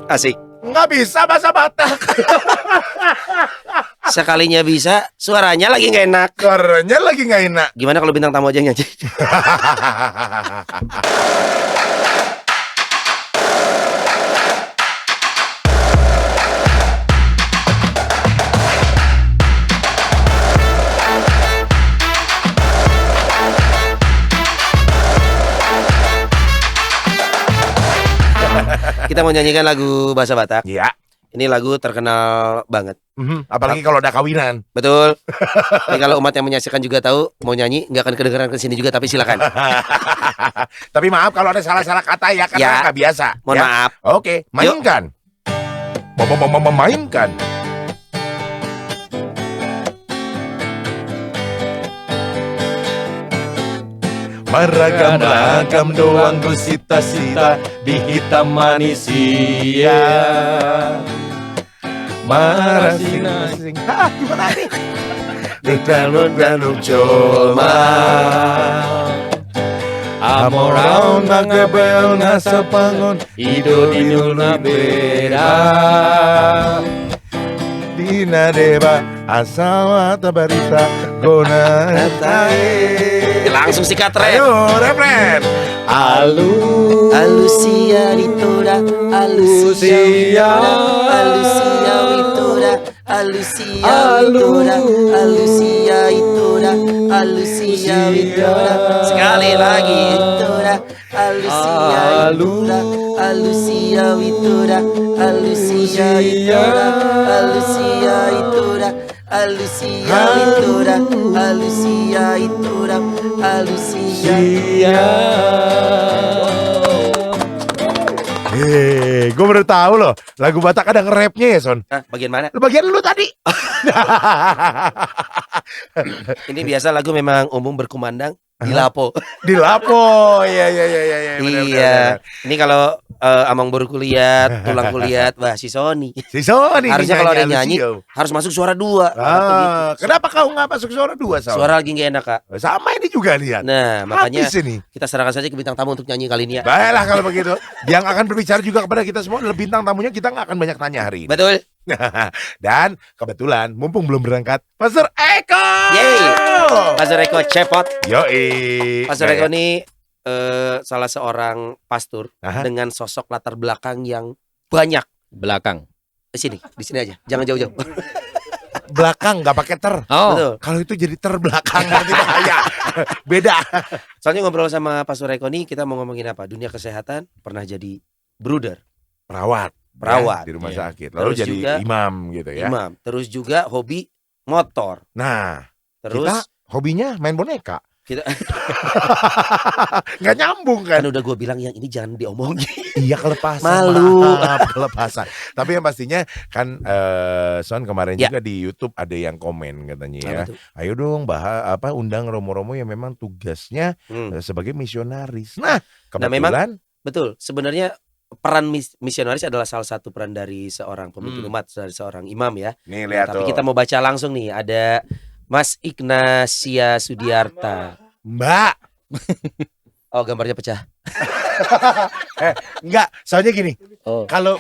Asik. Nggak bisa bahasa Batak. Sekalinya bisa, suaranya lagi nggak enak. Suaranya lagi nggak enak. Gimana kalau bintang tamu aja yang nyanyi? Kita mau nyanyikan lagu bahasa Batak. Iya. Ini lagu terkenal banget. Apalagi kalau udah kawinan. Betul. Ini kalau umat yang menyaksikan juga tahu mau nyanyi nggak akan kedengeran ke sini juga, tapi silakan. Tapi maaf kalau ada salah-salah kata ya, karena nggak biasa. Mohon maaf. Oke, mainkan. Mainkan. Beragam-ragam doang gusita-sita di hitam manusia. Marasing-asing. Gimana nih? Di danuk-danuk colma. Amorang nagebel ngasapangon idul na beda. Dina deba asal tabarita gona tae. Langsung sikat rep. Ayo refren. Alusia Vitora, Alusia Vitora, Alusia Vitora, Alusia Vitora, Alusia Vitora. Sekali lagi Vitora, Alusia Vitora, Alusia Vitora, Alusia Vitora, Alusia Vitora. Alusia Vitora, Alusia Vitora, Alusia. Gue baru tahu loh, lagu Batak ada nge-rapnya ya, Son. Bagian mana? Bagian lu tadi. Ini biasa lagu memang umum berkumandang di Lapo. Di Lapo, iya. Iya. Ini kalau Amang baru kulihat, tulang kulihat, wah si Sony. Si Sony harusnya kalau ada nyanyi harus masuk suara 2. Kenapa kau nggak masuk suara 2, Son? Suara lagi nggak enak, Kak. Sama ini juga lihat. Nah, makanya ini. Kita serahkan saja ke bintang tamu untuk nyanyi kali ini ya. Baiklah kalau begitu. Yang akan berbicara juga kepada kita semua adalah bintang tamunya. Kita nggak akan banyak tanya hari ini. Betul. Dan kebetulan mumpung belum berangkat, Pastor Eko. Yeay. Pastor Eko cepot. Yoi. Pastor Eko ini salah seorang pastor dengan sosok latar belakang yang banyak. Belakang. Di sini aja. Jangan jauh-jauh. Belakang nggak pakai ter. Betul. Kalau itu jadi terbelakang nanti bahaya. Beda. Soalnya ngobrol sama Pastor Eko nih, kita mau ngomongin apa? Dunia kesehatan, pernah jadi brother, perawat ya, di rumah sakit. Lalu terus jadi juga imam gitu ya. Imam. Terus juga hobi motor. Nah, terus kita hobinya main boneka. Kita nggak nyambung kan? Kan udah gue bilang yang ini jangan diomongin. Iya, kelepasan. Malu. Kelepasan. Tapi yang pastinya kan Son kemarin juga di YouTube ada yang komen katanya ya. Ayo dong undang Romo-Romo yang memang tugasnya sebagai misionaris. Nah, kebetulan betul. Sebenarnya peran misionaris adalah salah satu peran dari seorang pemimpin umat, dari seorang imam ya. Nih lihat tapi kita mau baca langsung nih, ada Mas Ignatia Sudiarta. Mbak. Oh, gambarnya pecah. Enggak, soalnya gini. Kalau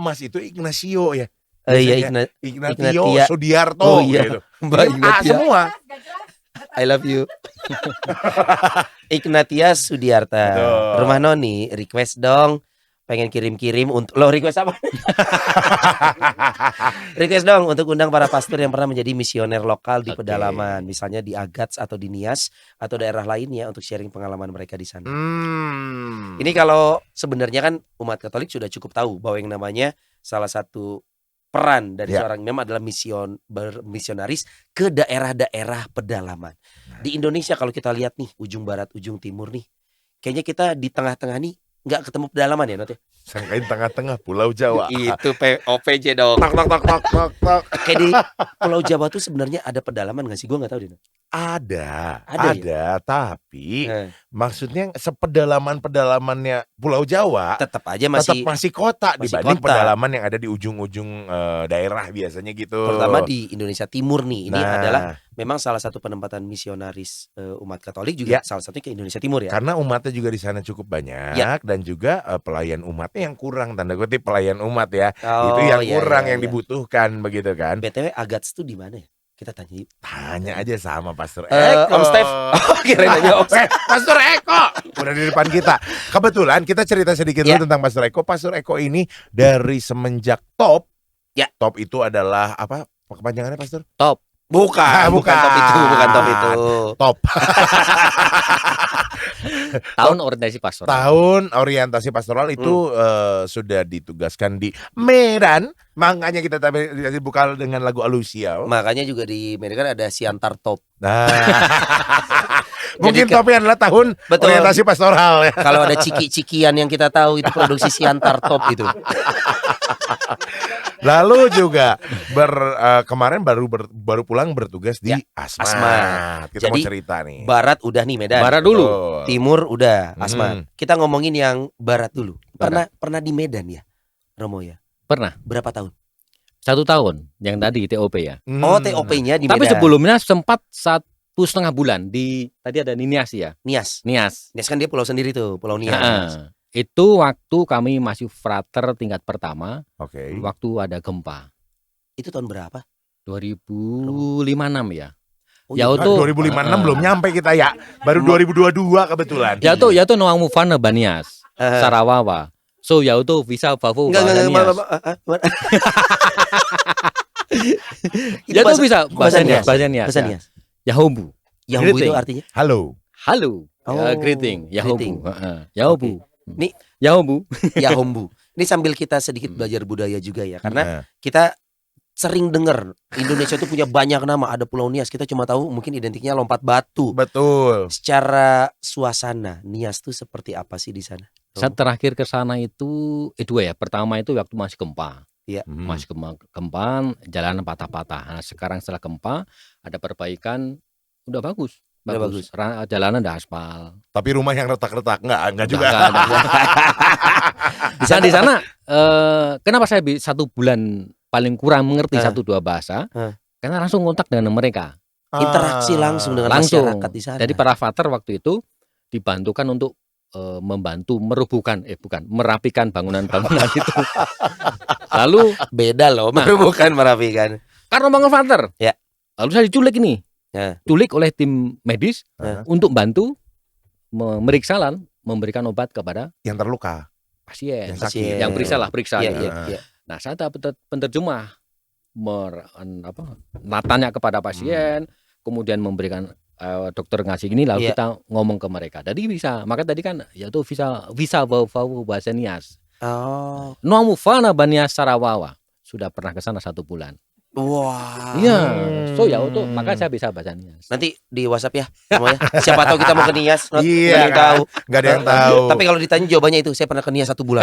Mas itu Ignacio ya. Iya, Ignatio Sudiarto gitu. Mbak Ignatia. Semua. I love you. Ignatia Sudiarta. Rumah Noni, request dong. Pengen kirim-kirim untuk request apa? Request dong untuk undang para pastor yang pernah menjadi misioner lokal di pedalaman, misalnya di Agats atau di Nias atau daerah lainnya untuk sharing pengalaman mereka di sana. Ini kalau sebenarnya kan umat Katolik sudah cukup tahu bahwa yang namanya salah satu peran dari seorang imam adalah bermisionaris ke daerah-daerah pedalaman. Di Indonesia kalau kita lihat nih, ujung barat, ujung timur nih, kayaknya kita di tengah-tengah nih nggak ketemu pedalaman ya, Not ya? Sangkain tengah-tengah Pulau Jawa. Itu OPJ dong. Tok. Kayak di Pulau Jawa tuh sebenarnya ada pedalaman nggak sih? Gue nggak tahu deh. Ada ya? Tapi maksudnya sepedalaman-pedalamannya Pulau Jawa tetap aja masih kota dibanding pedalaman yang ada di ujung-ujung daerah biasanya gitu. Pertama di Indonesia Timur nih, ini adalah memang salah satu penempatan misionaris umat Katolik juga salah satunya ke Indonesia Timur ya. Karena umatnya juga di sana cukup banyak dan juga pelayan umatnya yang kurang, tanda kutip pelayan umat ya. Itu yang kurang yang dibutuhkan begitu kan. BTW Agats tuh di mana ya? Kita tanya yuk. Tanya aja sama Pastor Eko. Om Stef. Kirain aja Om Stef. Pastor Eko udah di depan kita. Kebetulan kita cerita sedikit dulu tentang Pastor Eko. Pastor Eko ini dari semenjak top. Ya. Top itu adalah apa? Kepanjangannya Pastor? Top. Bukan top itu, bukan top itu. Top. Tahun orientasi pastoral. Tahun orientasi pastoral itu sudah ditugaskan di Medan. Makanya kita buka dengan lagu Alusia. Makanya juga di Medan kan ada Siantar Top. Nah. Mungkin topnya adalah tahun orientasi pastoral ya. Kalau ada ciki-cikian yang kita tahu itu produksi Siantar Top itu. Lalu juga kemarin baru pulang bertugas di Asmat. Kita jadi, mau cerita nih. Barat udah nih Medan. Barat dulu. Timur udah Asmat. Kita ngomongin yang barat dulu. Pernah di Medan ya, Romo ya? Pernah. Berapa tahun? 1 tahun. Yang tadi TOP ya. Oh, TOP-nya di Medan. Tapi sebelumnya sempat 1,5 bulan di tadi ada di Nias ya. Nias kan dia pulau sendiri tuh, Pulau Nias. Itu waktu kami masih frater tingkat pertama. Oke. Waktu ada gempa. Itu tahun berapa? 2005-6 ya. Oh, ya itu 2005-6 belum nyampe kita ya. Baru 2022 kebetulan. Ya itu Noang Mufana Banias. Sarawawa. So ya itu visa Bavu Banias. Ya itu bisa bahasa Nias. Yahobu. Yahobu itu artinya? Halo. Greeting. Yahobu. Yahobu. Nih Yahobu. Ini sambil kita sedikit belajar budaya juga ya, karena kita sering dengar Indonesia itu punya banyak nama. Ada Pulau Nias, kita cuma tahu mungkin identiknya lompat batu. Betul. Secara suasana Nias tuh seperti apa sih di sana? Saya terakhir ke sana itu dua ya. Pertama itu waktu masih gempa. Iya. Masih gempa, jalanan patah-patah. Nah, sekarang setelah gempa ada perbaikan, udah bagus. Jalanan ada aspal. Tapi rumah yang retak-retak enggak juga. Di sana kenapa saya 1 bulan paling kurang mengerti 1-2 bahasa? Karena langsung kontak dengan mereka. Interaksi langsung dengan masyarakat di sana. Jadi para frater waktu itu dibantukan untuk membantu merapikan bangunan-bangunan itu. Lalu beda loh, merubuhkan merapikan. Karena bangun frater. Ya. Lalu saya diculik ini. Culik oleh tim medis untuk bantu memberikan obat kepada yang terluka, pasien, yang periksa gitu. Nah, saya dapat penterjemah tanya kepada pasien, kemudian memberikan dokter ngasih gini, lalu kita ngomong ke mereka. Jadi bisa, maka tadi kan yaitu visa bahasa Nias. Noamu Fana Banias Sarawawa sudah pernah ke sana 1 bulan. Wah. Iya. So ya untuk maka saya bisa bahasa Nias. Nanti di WhatsApp ya semuanya. Siapa tahu kita mau ke Nias. Iya. Gak ada yang tahu. Tapi kalau ditanya jawabannya itu saya pernah ke Nias 1 bulan.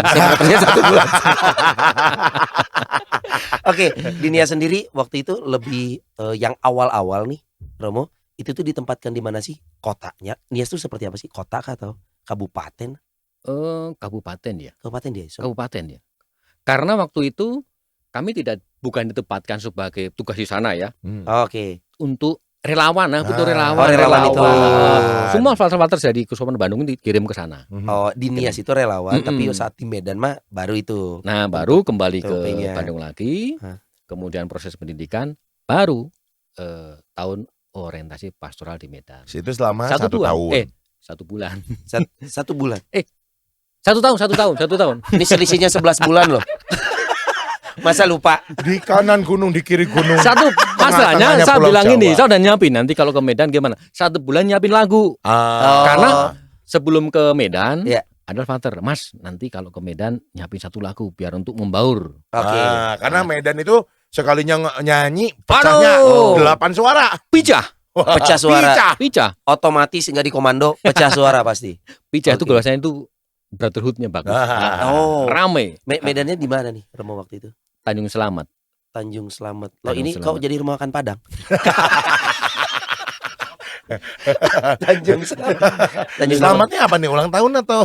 Oke, di Nias sendiri waktu itu lebih yang awal-awal nih, Romo, itu tuh ditempatkan di mana sih kotanya? Nias tuh seperti apa sih? Kota atau kabupaten? Kabupaten ya. Kabupaten dia. Kabupaten ya. Karena waktu itu kami bukan ditempatkan sebagai tugas di sana ya. Oke. Untuk relawan, butuh relawan. Relawan itu. Semua frater dari Kesupaten Bandung dikirim ke sana. Oh, di Nias itu relawan, tapi saat di Medan mah baru itu. Nah, baru kembali ke Bandung lagi. Kemudian proses pendidikan baru tahun orientasi pastoral di Medan. Itu selama 1 tahun. 1 bulan. 1 bulan. 1 tahun. Ini selisihnya 11 bulan loh. Masa lupa? Di kanan gunung, di kiri gunung. Masalahnya saya bilang ini, saya udah nyiapin nanti kalau ke Medan gimana? 1 bulan nyiapin lagu. Karena sebelum ke Medan ada frater, Mas, nanti kalau ke Medan nyiapin 1 lagu biar untuk membaur. Oke. Karena Medan itu sekalinya nyanyi pecahnya 8 suara. Pecah suara. Pecah. Otomatis nggak dikomando, pecah suara pasti. Pecah itu bahasanya itu brotherhood-nya bagus. Rame. Medannya di mana nih Romo waktu itu? Tanjung Selamat. Loh, ini kok jadi rumah makan Padang? Tanjung Selamatnya apa nih? Ulang tahun atau?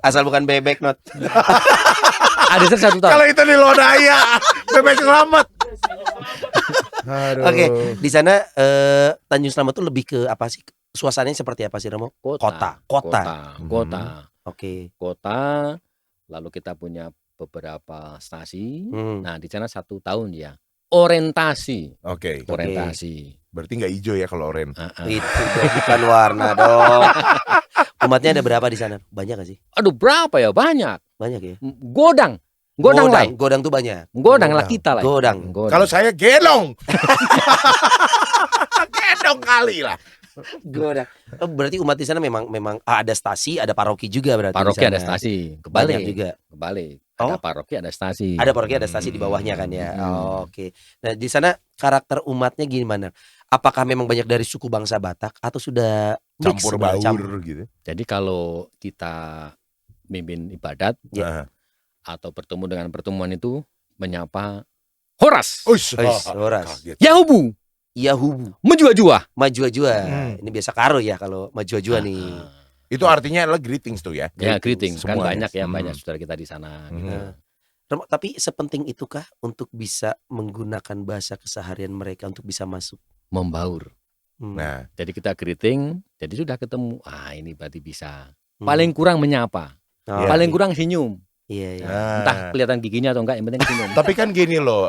Asal bukan bebek, Not. Ada 1 tahun. Kalau itu di Lodaya, bebek selamat. Oke, di sana Tanjung Selamat tuh lebih ke apa sih? Suasananya seperti apa sih, Romo? Kota. Oke. Kota. Lalu kita punya beberapa stasi. Nah, di sana 1 tahun ya. Orientasi. Oke. Orientasi. Berarti nggak hijau ya kalau oren. Itu bukan warna dong. Umatnya ada berapa di sana? Banyak gak sih? Aduh, berapa ya? Banyak. Banyak ya. Godang lah. Godang tuh banyak. Godang lah kita lah. Godang. Kalau saya gelong. Gedong kali lah. Godang. Oh, berarti umat di sana memang ada stasi, ada paroki juga berarti. Paroki di sana. ada stasi. Banyak juga. Kebalik. Ada paroki, ada stasi. Ada paroki, ada stasi di bawahnya kan ya. Oke. Nah, di sana karakter umatnya gimana? Apakah memang banyak dari suku bangsa Batak atau sudah campur baur gitu? Jadi kalau kita mimpin ibadat atau bertemu dengan pertemuan itu menyapa Horas. Horas. Yahubu. Maju-jua. Ini biasa karo ya kalau maju-jua nih. Itu artinya adalah greetings tuh ya. Ya, greetings. Kan banyak ya, banyak saudara kita di sana gitu. Tapi sepenting itukah untuk bisa menggunakan bahasa keseharian mereka untuk bisa masuk? Membaur. Nah, jadi kita greeting, jadi sudah ketemu. Ini berarti bisa. Paling kurang menyapa. Paling kurang senyum. Iya. Entah kelihatan giginya atau enggak, yang penting senyum. Tapi kan gini loh,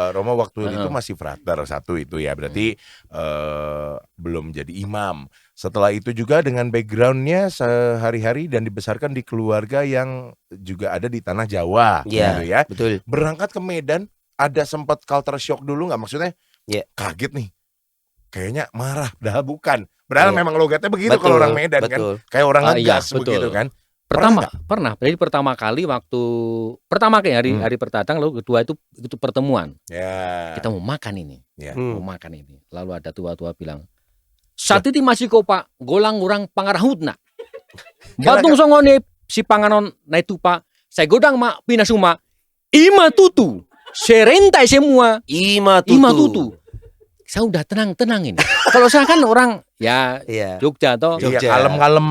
Romo waktu itu masih frater satu itu ya, berarti belum jadi imam. Setelah itu juga dengan backgroundnya sehari-hari dan dibesarkan di keluarga yang juga ada di tanah Jawa, gitu ya. Betul. Berangkat ke Medan, ada sempat culture shock dulu nggak? Maksudnya kaget nih, kayaknya marah, padahal bukan. Padahal memang logatnya begitu kalau orang Medan kan, kayak orang ngegas begitu kan. Pernah. Jadi pertama kali hari pertama, lalu kedua itu pertemuan. Kita mau makan ini. Lalu ada tua-tua bilang, "Satiti masih kau Pak, golang orang pangarahutna. Batung songone si panganon na itu Pak, saya godang mak pinasuma. Ima tutu. Serentai semua. Ima tutu. Saya udah tenang ini. Kalau saya kan orang Jogja atau kalem.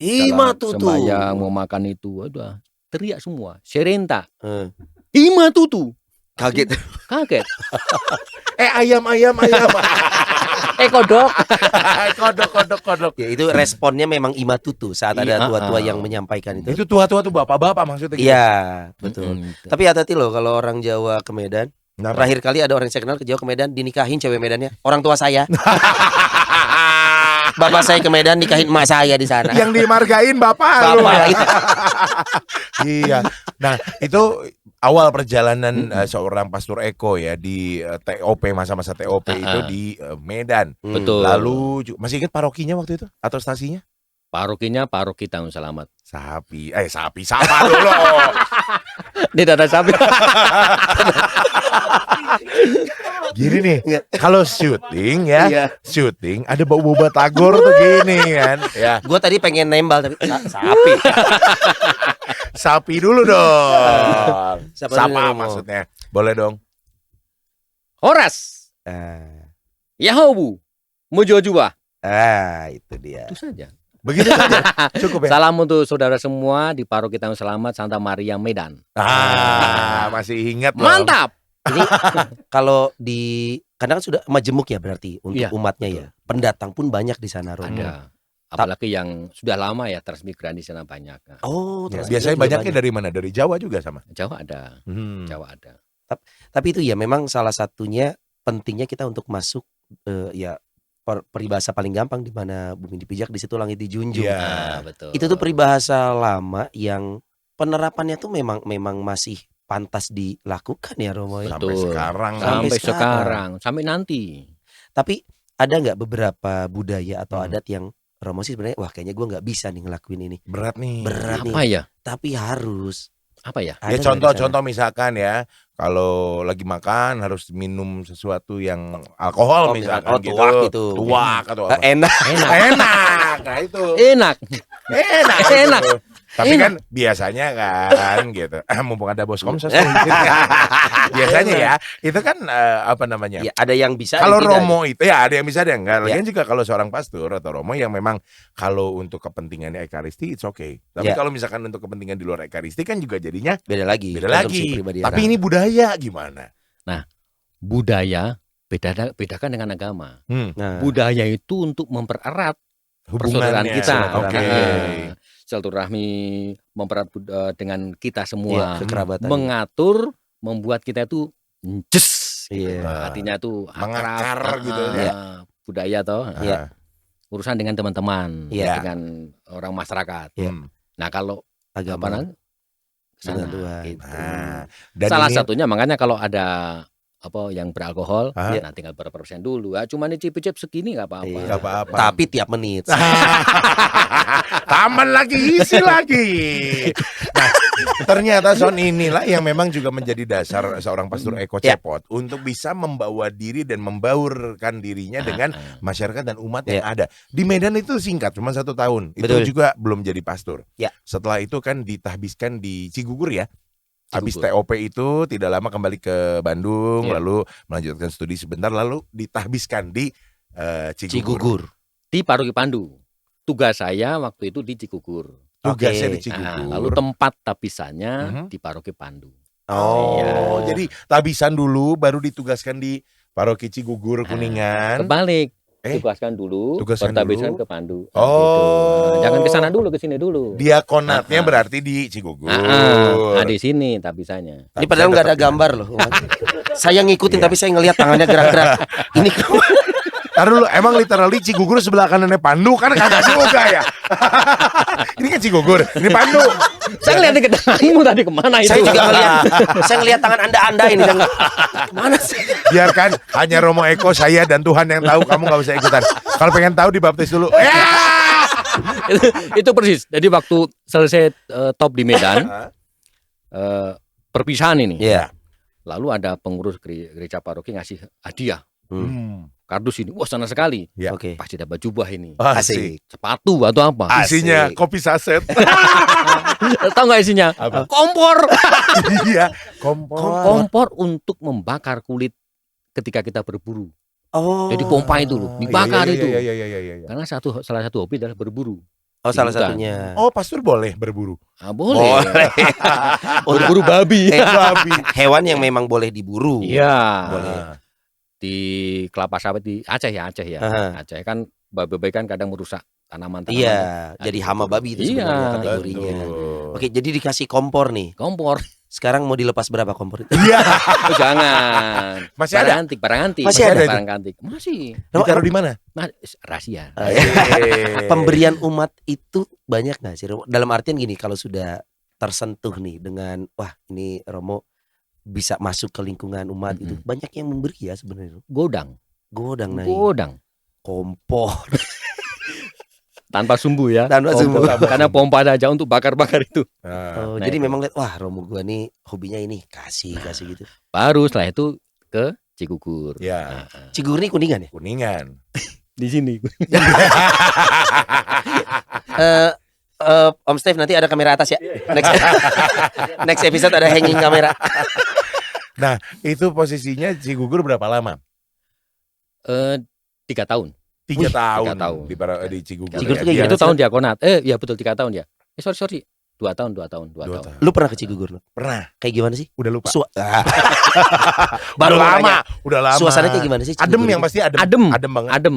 Ima tutu. Sembahyang mau makan itu, udah teriak semua. Serenta. Ima tutu. Kaget. Ayam. Kodok. Ya, itu responnya memang ima tutu saat ada tua-tua yang menyampaikan itu. Itu tua-tua tuh bapak-bapak maksudnya gitu. Iya, betul. Tapi hati-hati loh kalau orang Jawa ke Medan. Terakhir kali ada orang yang saya kenal ke Jawa ke Medan dinikahin cewek Medannya, orang tua saya. Bapak saya ke Medan nikahin emak saya di sana. Yang dimargain bapak lu. Iya. Nah, itu awal perjalanan seorang Pastor Eko ya di TOP, masa-masa TOP itu di Medan. Betul. Lalu masih ingat parokinya waktu itu atau stasinya? Parokinya Paroki Tanjung Selamat. Sapi sama dulu. Tidak ada sapi. Gini nih, kalau syuting syuting ada bau batagor tuh gini kan. Ya. Gue tadi pengen nembal tapi sapi. Sapi dulu dong. Siapa maksudnya? Boleh dong. Horas. Yahubu. Mujojua. Itu dia. Itu saja. Begitu saja. Cukup ya. Salam untuk saudara semua di Paroki Tanjung Selamat Santa Maria Medan. Masih ingat loh. Mantap. Ini kalau karena kan sudah majemuk ya berarti untuk umatnya ya. Pendatang pun banyak di sana, Romo. Ada. Apalagi yang sudah lama ya transmigran di sana banyak. Biasanya banyaknya dari mana? Dari Jawa juga sama? Jawa ada. Jawa ada. Tapi itu ya memang salah satunya pentingnya kita untuk masuk peribahasa paling gampang, di mana bumi dipijak di situ langit dijunjung. Betul. Itu tuh peribahasa lama yang penerapannya tuh memang masih pantas dilakukan ya, Romo. Sampai sekarang. Sampai nanti. Tapi ada nggak beberapa budaya atau adat yang Romo sih sebenarnya kayaknya gue nggak bisa nih ngelakuin ini. Berat nih. Apa ya? Tapi harus. Apa ya? Ya contoh misalkan ya, kalau lagi makan harus minum sesuatu yang alkohol misalkan gitu. Tuak atau apa. Enak. Nah itu. Enak. Tapi kan biasanya kan gitu. Mumpung ada bos komsos. Biasanya ya, itu kan apa namanya? Ya, ada yang bisa. Kalau Romo itu ya ada yang bisa, ada yang enggak. Lagian juga kalau seorang pastor atau Romo yang memang kalau untuk kepentingannya Ekaristi it's okay. Tapi kalau misalkan untuk kepentingan di luar Ekaristi kan juga jadinya beda lagi. Tapi ini budaya gimana? Nah, budaya bedakan dengan agama. Nah, Budaya itu untuk mempererat persaudaraan Hubungannya. kita. Oke. Silaturahmi mempererat dengan kita iya, semua. kekerabatan. Mengatur, membuat kita itu jes. Iya. Artinya itu Mengakar akrab, gitu ya. Budaya toh. Iya. Urusan dengan teman-teman, Iya. dengan orang masyarakat. Iya. Nah, kalau Agama apa namanya? dengan Kesana, Tuhan. gitu. Nah, dan Salah ini satunya makanya kalau ada apa yang beralkohol, Ah. nah tinggal berapa persen dulu. Cuma dicicip segini nggak apa-apa. Iya. nggak apa-apa. Tapi tiap menit. Taman lagi, isi lagi. Nah, ternyata Son inilah yang memang juga menjadi dasar seorang Pastor Eko Ya. Cepot untuk bisa membawa diri dan membaurkan dirinya dengan masyarakat dan umat yang ada. Di Medan itu singkat, cuma 1 tahun. Itu Betul. juga belum jadi pastor. Ya. Setelah itu kan ditahbiskan di Cigugur ya. Habis Cigugur. TOP itu tidak lama kembali ke Bandung, Ya. lalu melanjutkan studi sebentar, lalu ditahbiskan di Cigugur. Cigugur. Di Paroki Pandu. Tugas saya waktu itu di Cigugur. Tugasnya Oke. di Cigugur. Nah, lalu tempat tabisannya Mhm. di Paroki Pandu. Oh, Iya. jadi tabisan dulu baru ditugaskan di Paroki Cigugur Kuningan. Kebalik. Eh, Tugaskan dulu, tugaskan pertabisan dulu. ke Pandu. Oh. Gitu. Nah, jangan ke sana dulu, ke sini dulu. Diakonatnya berarti di Cigugur. Nah, di sini tabisannya. Ini padahal nggak ada gambar loh. Saya ngikutin Iya. tapi saya ngelihat tangannya gerak-gerak. Ini Taruh dulu, emang literally Cigugur sebelah kanannya Pandu kan kagak juga ya. Ini kan Cigugur, ini Pandu. Saya ngeliatin ke tanganmu tadi kemana itu? saya juga ngelihat. Saya ngelihat tangan Anda ini. Mana sih? Biarkan hanya Romo Eko, saya dan Tuhan yang tahu, kamu nggak usah ikutan. Kalau pengen tahu dibaptis dulu. itu persis. Jadi waktu selesai top di Medan, perpisahan ini. Iya. Lalu ada pengurus gereja paroki ngasih hadiah. Hmm. Kardus ini, wah senang sekali. Ya. Oke. Pasti dapat jubah ini. Asik. Sepatu atau apa? Isinya Asik. kopi saset. Tahu nggak isinya? Apa? Kompor. Iya, kompor. Kompor untuk membakar kulit ketika kita berburu. Oh. Jadi pompa itu loh, dibakar Iya, itu. iya. Karena salah satu hobi adalah berburu. Oh, salah Hutan. satunya. Oh, pastor boleh berburu. Ah, boleh. Berburu babi. Babi. Hewan yang memang boleh diburu. Iya. Boleh. Di kelapa sawit di Aceh ya. Aha. Aceh kan babi kan kadang merusak tanaman. Iya, Nah, jadi gitu. hama babi itu Iya, sebenarnya kategorinya. Betul. Oke, jadi dikasih kompor nih. Kompor. Sekarang mau dilepas berapa kompor itu? Iya. Oh, jangan. Masih barang ada? antik, barang antik. Masih ada itu? barang antik. Masih. Ditaruh di mana? Rahasia. Pemberian umat itu banyak nggak sih? Romo? Dalam artian gini, kalau sudah tersentuh nih dengan wah ini Romo bisa masuk ke lingkungan umat itu banyak yang memberi ya sebenarnya. Godang. Godang naik. Godang. Kompor. Tanpa sumbu ya. Tanpa sumbu. Karena pompa saja untuk bakar-bakar itu. Oh, Nah, jadi itu. memang lihat wah Romo gua nih hobinya ini kasih gitu. Baru setelah itu ke Cigugur. Ya, Cigugur nih Kuningan ya? Kuningan. Di sini. Om Steve nanti ada kamera atas ya. Next episode ada hanging kamera. Nah, itu posisinya Cigugur berapa lama? 3 tahun. 3 Wih, tahun. 3 tahun. Di Cigugur. Cigugur ya. tuh kayak Dia- gimana? Itu tahun diakonat. Ya betul 3 tahun ya. Sorry. 2 tahun. 2 tahun. Dua tahun. Lu pernah ke Cigugur lu? Pernah. Kayak gimana sih? Udah lupa. Baru udah lama, nanya. udah lama. Suasananya kayak gimana sih? Adem Cigugur yang itu? pasti adem. Adem. Adem banget. Adem.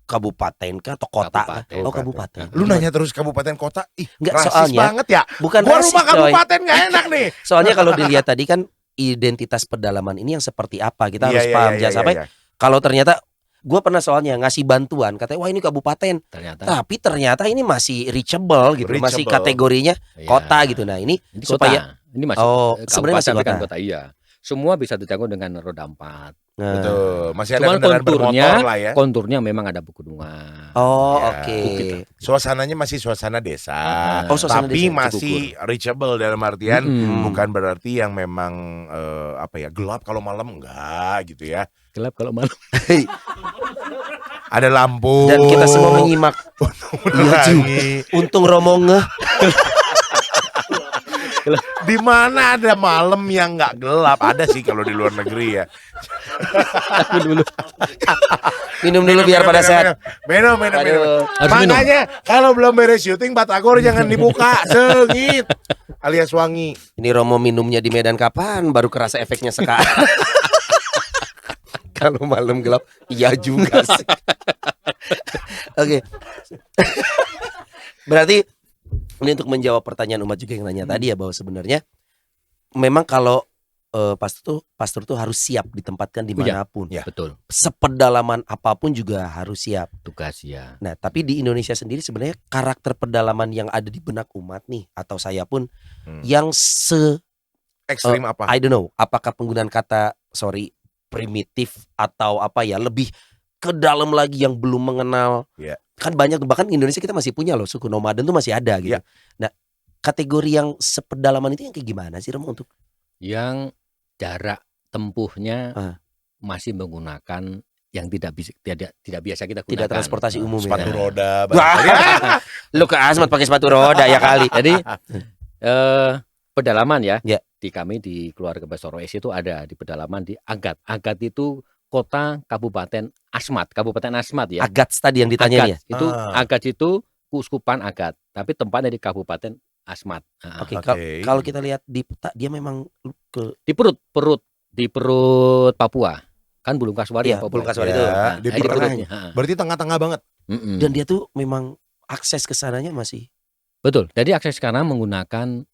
Kabupaten kah atau kota? kah? Kabupaten. Oh, kabupaten. Lu nanya terus kabupaten kota? Ih, Nggak, rasis soalnya- banget ya. Bukan Gua rasis, rumah coy. kabupaten nggak enak nih. Soalnya kalau dilihat tadi kan identitas pedalaman ini yang seperti apa kita harus Iya, paham. iya, Jangan iya, sampai iya. kalau ternyata gue pernah soalnya ngasih bantuan katanya wah ini kabupaten, Ternyata. tapi ternyata ini masih reachable gitu, masih Reachable. kategorinya Iya. kota gitu. Nah ini Ini supaya kota. Ini masih sebenarnya masih kabupaten, kota. kota. Iya. Semua bisa dijangkau dengan roda 4. Nah. Betul. Masih ada Cuman kendaraan konturnya, bermotor lah ya. konturnya memang ada pegunungan. Oh Ya, oke. bukit lah. Suasananya masih suasana desa. Oh, suasana tapi desa, masih reachable dalam artian Mm-mm. bukan berarti yang memang gelap kalau malam enggak gitu ya. Gelap kalau malam. Ada lampu. Dan kita semua menyimak. Iya, Ju. Menerangi. Untung Romo ngeh. Di mana ada malam yang nggak gelap? Ada sih kalau di luar negeri ya. Minum dulu biar pada sehat. Minum. Aduh. Harus minum. Makanya kalau belum beres syuting batagor jangan dibuka, sengit alias wangi. Ini Romo minumnya di Medan kapan? Baru kerasa efeknya sekarang. Kalau malam gelap, iya juga sih. Oke. Berarti ini untuk menjawab pertanyaan umat juga yang nanya tadi ya, bahwa sebenarnya memang kalau pastor tuh harus siap ditempatkan dimanapun. Ya, betul. Sepedalaman apapun juga harus siap. Tugas ya. Nah, tapi di Indonesia sendiri sebenarnya karakter pedalaman yang ada di benak umat nih, atau saya pun yang ekstrim apa? I don't know, apakah penggunaan kata primitif atau apa ya, lebih ke dalam lagi yang belum mengenal. Kan banyak, bahkan Indonesia kita masih punya loh suku nomaden tuh masih ada gitu. Nah, kategori yang sepedalaman itu yang kayak gimana sih Romo untuk yang jarak tempuhnya masih menggunakan yang tidak biasa kita gunakan. Tidak transportasi umum, sepatu roda. Lu ke Asmat pakai sepatu roda ya kali. Jadi pedalaman ya. Di kami di keluarga Pastor OS itu ada di pedalaman di Agat. Agat itu kota Kabupaten Asmat ya. Agat tadi yang ditanya ya. Itu Agat itu Keuskupan Agat, tapi tempatnya di Kabupaten Asmat. Oke. Kalau kita lihat di peta, dia memang di perut Papua. Kan Bulung Kasuari Bulung Kasuari itu. Di perutnya. Berarti tengah-tengah banget. Dan dia tuh memang akses ke sananya masih. Betul. Jadi akses ke sana menggunakan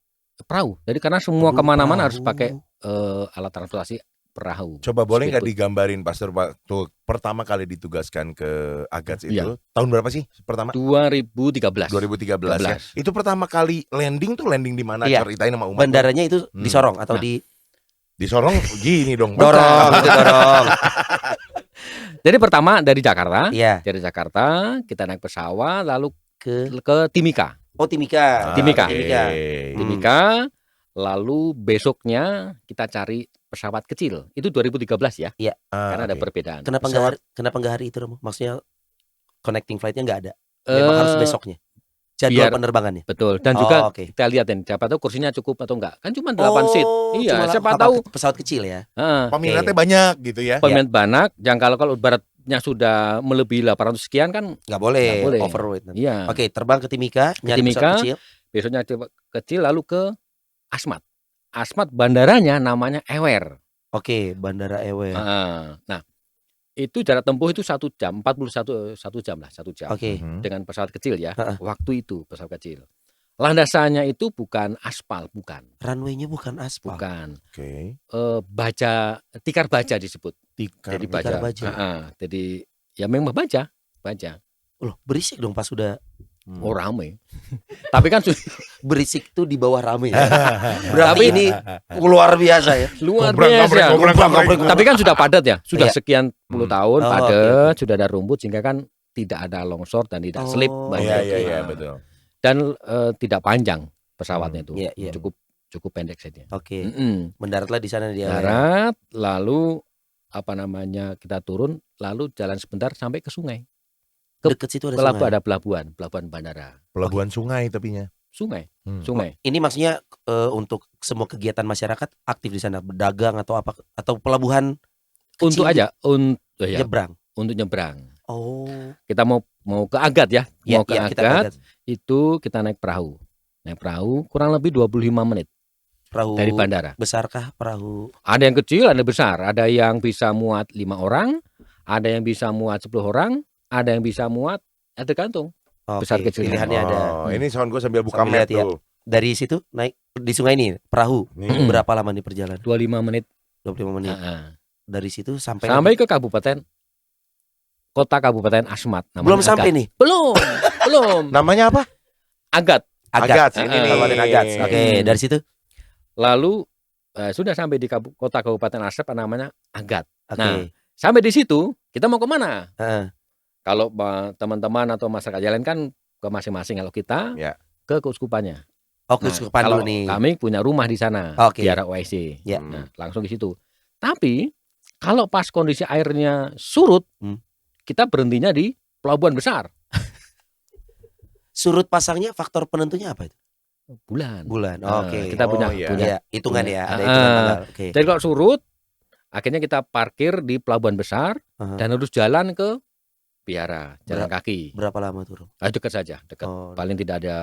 perahu. Jadi karena semua kemana-mana harus pakai alat transportasi perahu. Coba boleh nggak digambarin Pastor waktu pertama kali ditugaskan ke Agats itu? Tahun berapa sih pertama? 2013. Ya. Itu pertama kali landing di mana? Ceritain sama umat. Bandaranya itu di Sorong atau di Sorong gini dong. Dorong. Jadi pertama dari Jakarta. Iya. Dari Jakarta kita naik pesawat lalu ke Timika. Oh, Timika. Lalu besoknya kita cari pesawat kecil. Itu 2013 ya. Iya. Karena ada perbedaan. Kenapa nggak hari itu, Romo? Maksudnya connecting flight-nya nggak ada. Memang harus besoknya. Jadwal penerbangannya. Betul. Dan juga kita lihatin siapa tahu kursinya cukup atau enggak. Kan cuma 8 seat. Iya, siapa tahu pesawat kecil ya. Peminatnya banyak gitu ya. Peminat banyak. Yang kalau baratnya sudah melebihi 800 sekian kan nggak boleh. Overweight. Iya. Oke, terbang ke Timika, nyari pesawat kecil. Besoknya kecil lalu ke Asmat. Asmat bandaranya namanya Ewer. Oke, Bandara Ewer. Nah, itu jarak tempuh itu 1 jam, 1 jam lah, 1 jam. Oke. Dengan pesawat kecil ya. Waktu itu pesawat kecil. Landasannya itu bukan aspal, bukan. Runway-nya bukan aspal. Bukan. Oke. Tikar baja disebut. Tikar baja. Jadi ya memang baja. Loh, berisik dong pas sudah rame. Tapi kan berisik tuh di bawah rame ya. Berarti ini luar biasa ya. Luar biasa. Tapi kan sudah padat ya. Sudah sekian puluh tahun padat, sudah ada rumput sehingga kan tidak ada longsor dan tidak slip. Iya, betul. Dan tidak panjang pesawatnya itu. Cukup pendek saja. Oke. Mendaratlah di sana dia. Darat, lalu kita turun, lalu jalan sebentar sampai ke sungai. Dekat situ ada sungai. Ada pelabuhan bandara. Pelabuhan sungai tapinya. Sungai. Ini maksudnya untuk semua kegiatan masyarakat aktif di sana, berdagang atau apa, atau pelabuhan untuk aja nyebrang. Untuk nyebrang. Oh. Kita mau ke Agat ya. Mau ke Agat. Itu kita naik perahu. Kurang lebih 25 menit. Perahu dari bandara. Besarkah perahu? Ada yang kecil, ada besar. Ada yang bisa muat 5 orang, ada yang bisa muat 10 orang. Ada yang bisa muat, tergantung besar kecilnya. Pilihannya ada. Ini sound gue sambil buka map tuh. Dari situ naik di sungai ini perahu. Berapa lama nih perjalanan? 25 menit. Dari situ sampai ke kota Kabupaten Asmat. Belum sampai nih. Belum. Namanya apa? Agat. Ini nih. Kabupaten Agat. Oke, dari situ. Lalu sudah sampai di kota Kabupaten Asmat namanya Agat. Oke. Nah, sampai di situ kita mau kemana? Kalau teman-teman atau masyarakat jalan kan ke masing-masing. Kalau kita ke keuskupannya. Keuskupan dulu nih. Kami punya rumah di sana di arah OIC. Nah, langsung di situ. Tapi kalau pas kondisi airnya surut, kita berhentinya di pelabuhan besar. Surut pasangnya faktor penentunya apa itu? Bulan. Oke. Kita punya hitungan ya. Ada hitungan tanggal. Jadi kalau surut, akhirnya kita parkir di pelabuhan besar dan harus jalan ke Biara, jalan kaki. Berapa lama tuh? Dekat saja, dekat. Paling tidak ada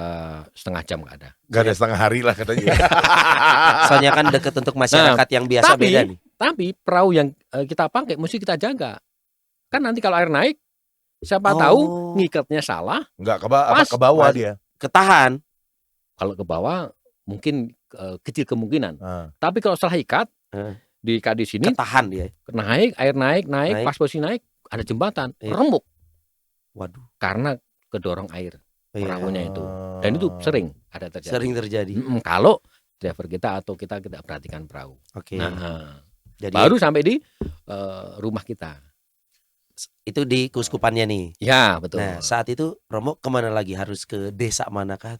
setengah jam, nggak ada. Nggak ada setengah hari lah katanya. Soalnya kan dekat untuk masyarakat yang biasa beda nih. Tapi perahu yang kita pakai mesti kita jaga. Kan nanti kalau air naik, siapa tahu ngikatnya salah. Enggak ke bawah dia. Ketahan. Kalau ke bawah mungkin kecil kemungkinan. Tapi kalau salah ikat, diikat di sini, ketahan dia. Naik, air naik, pas posisi naik, ada jembatan, remuk. Waduh. Karena kedorong air perahunya itu. Dan itu sering ada terjadi. Sering terjadi. Kalau driver kita atau kita perhatikan perahu. Oke. Jadi baru sampai di rumah kita. Itu di keuskupannya nih. Ya, betul. Nah, saat itu Romo kemana lagi? Harus ke desa manakah?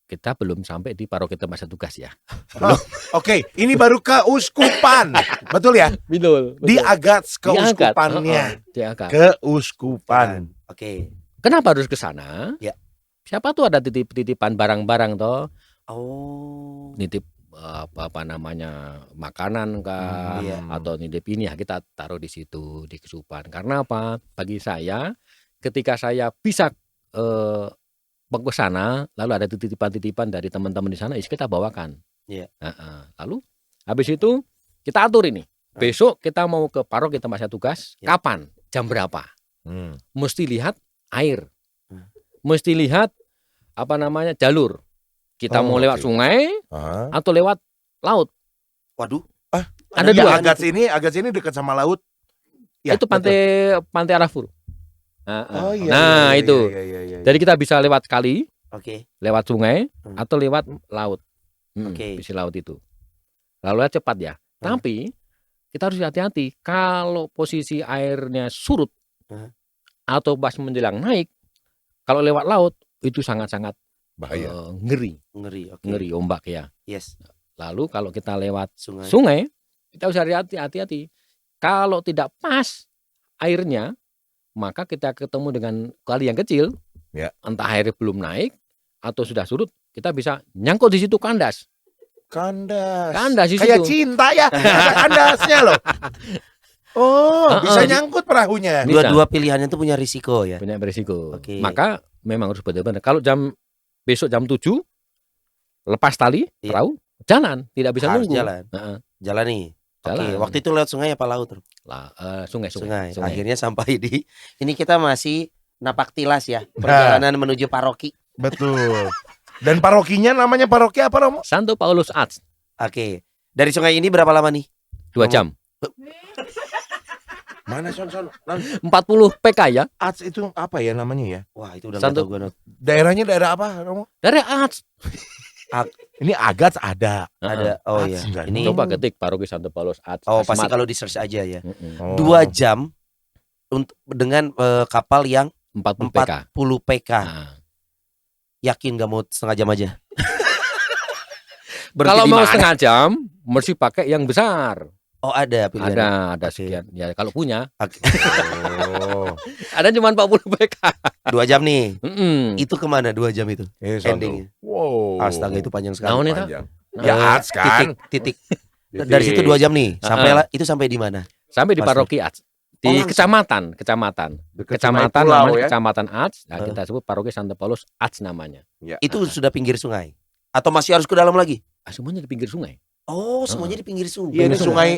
Kita belum sampai di paroki tempat saya tugas ya. Oke, ini baru keuskupan. Betul ya? Betul. Di Agats keuskupannya. Di Agats. Keuskupan. Oke. Kenapa harus ke sana? Ya. Siapa tuh ada titip-titipan barang-barang toh? Nitip apa namanya makanan kah atau nitip ini ya kita taruh di situ di kesupan. Karena apa? Bagi saya ketika saya bisa ke sana lalu ada titipan-titipan dari teman-teman di sana kita bawakan. Lalu habis itu kita atur ini. Besok kita mau ke paroki tempat saya tugas. Kapan? Jam berapa? Mesti lihat air. Mesti lihat apa namanya jalur. Kita mau lewat sungai atau lewat laut. Waduh. Ada dua. Agats ini dekat sama laut. Ya, itu pantai Arafur. Itu. Iya. Jadi kita bisa lewat kali, lewat sungai atau lewat laut. Bisa laut itu. Lalu cepat ya. Tapi kita harus hati-hati. Kalau posisi airnya surut atau pas menjelang naik, kalau lewat laut itu sangat-sangat bahaya, ngeri ombak ya. Yes. Lalu kalau kita lewat sungai kita harus hati-hati. Kalau tidak pas airnya, maka kita ketemu dengan kali yang kecil, entah airnya belum naik atau sudah surut, kita bisa nyangkut di situ kandas di kayak situ. cinta ya, kandasnya loh. Bisa nyangkut perahunya. Dua-dua pilihannya itu punya risiko ya. Punya berisiko. Maka memang harus benar-benar. Kalau besok jam 7 lepas tali perahu, jalan, tidak bisa harus nunggu. Jalan nih. Waktu itu lewat sungai apa laut? Sungai. Akhirnya sampai di ini kita masih napak tilas ya, perjalanan menuju paroki. Betul. Dan parokinya namanya paroki apa, Romo? Santo Paulus Ats. Oke. Dari sungai ini berapa lama nih? 2 jam. Mana Son? 40 PK ya. Ats itu apa ya namanya ya? Wah, itu udah enggak tahu gue. Daerahnya daerah apa, Romo? Daerah Ats. Ini Agats ada. Oh iya. Ini coba ketik paroki Santo Paulus Ats. Pasti kalau di search aja ya. 2 jam dengan kapal yang 40 PK. Yakin gak mau setengah jam aja? Kalau mau setengah jam mesti pakai yang besar. Ada pilihan. Ada sekian. Ya kalau punya. Ada cuma 40 PK. 2 jam nih. Itu kemana 2 jam itu? Endingnya. Wow. Astaga itu panjang sekali. Panjang. Ya Ats kan. Titik. Dari situ 2 jam nih. Sampai di mana? Sampai di paroki Ats. Di kecamatan namanya Kecamatan Ats. Nah, kita sebut paroki Santo Paulus Ats namanya. Itu sudah pinggir sungai. Atau masih harus ke dalam lagi? Semuanya di pinggir sungai. Semuanya di pinggir sungai. Iya, ini sungai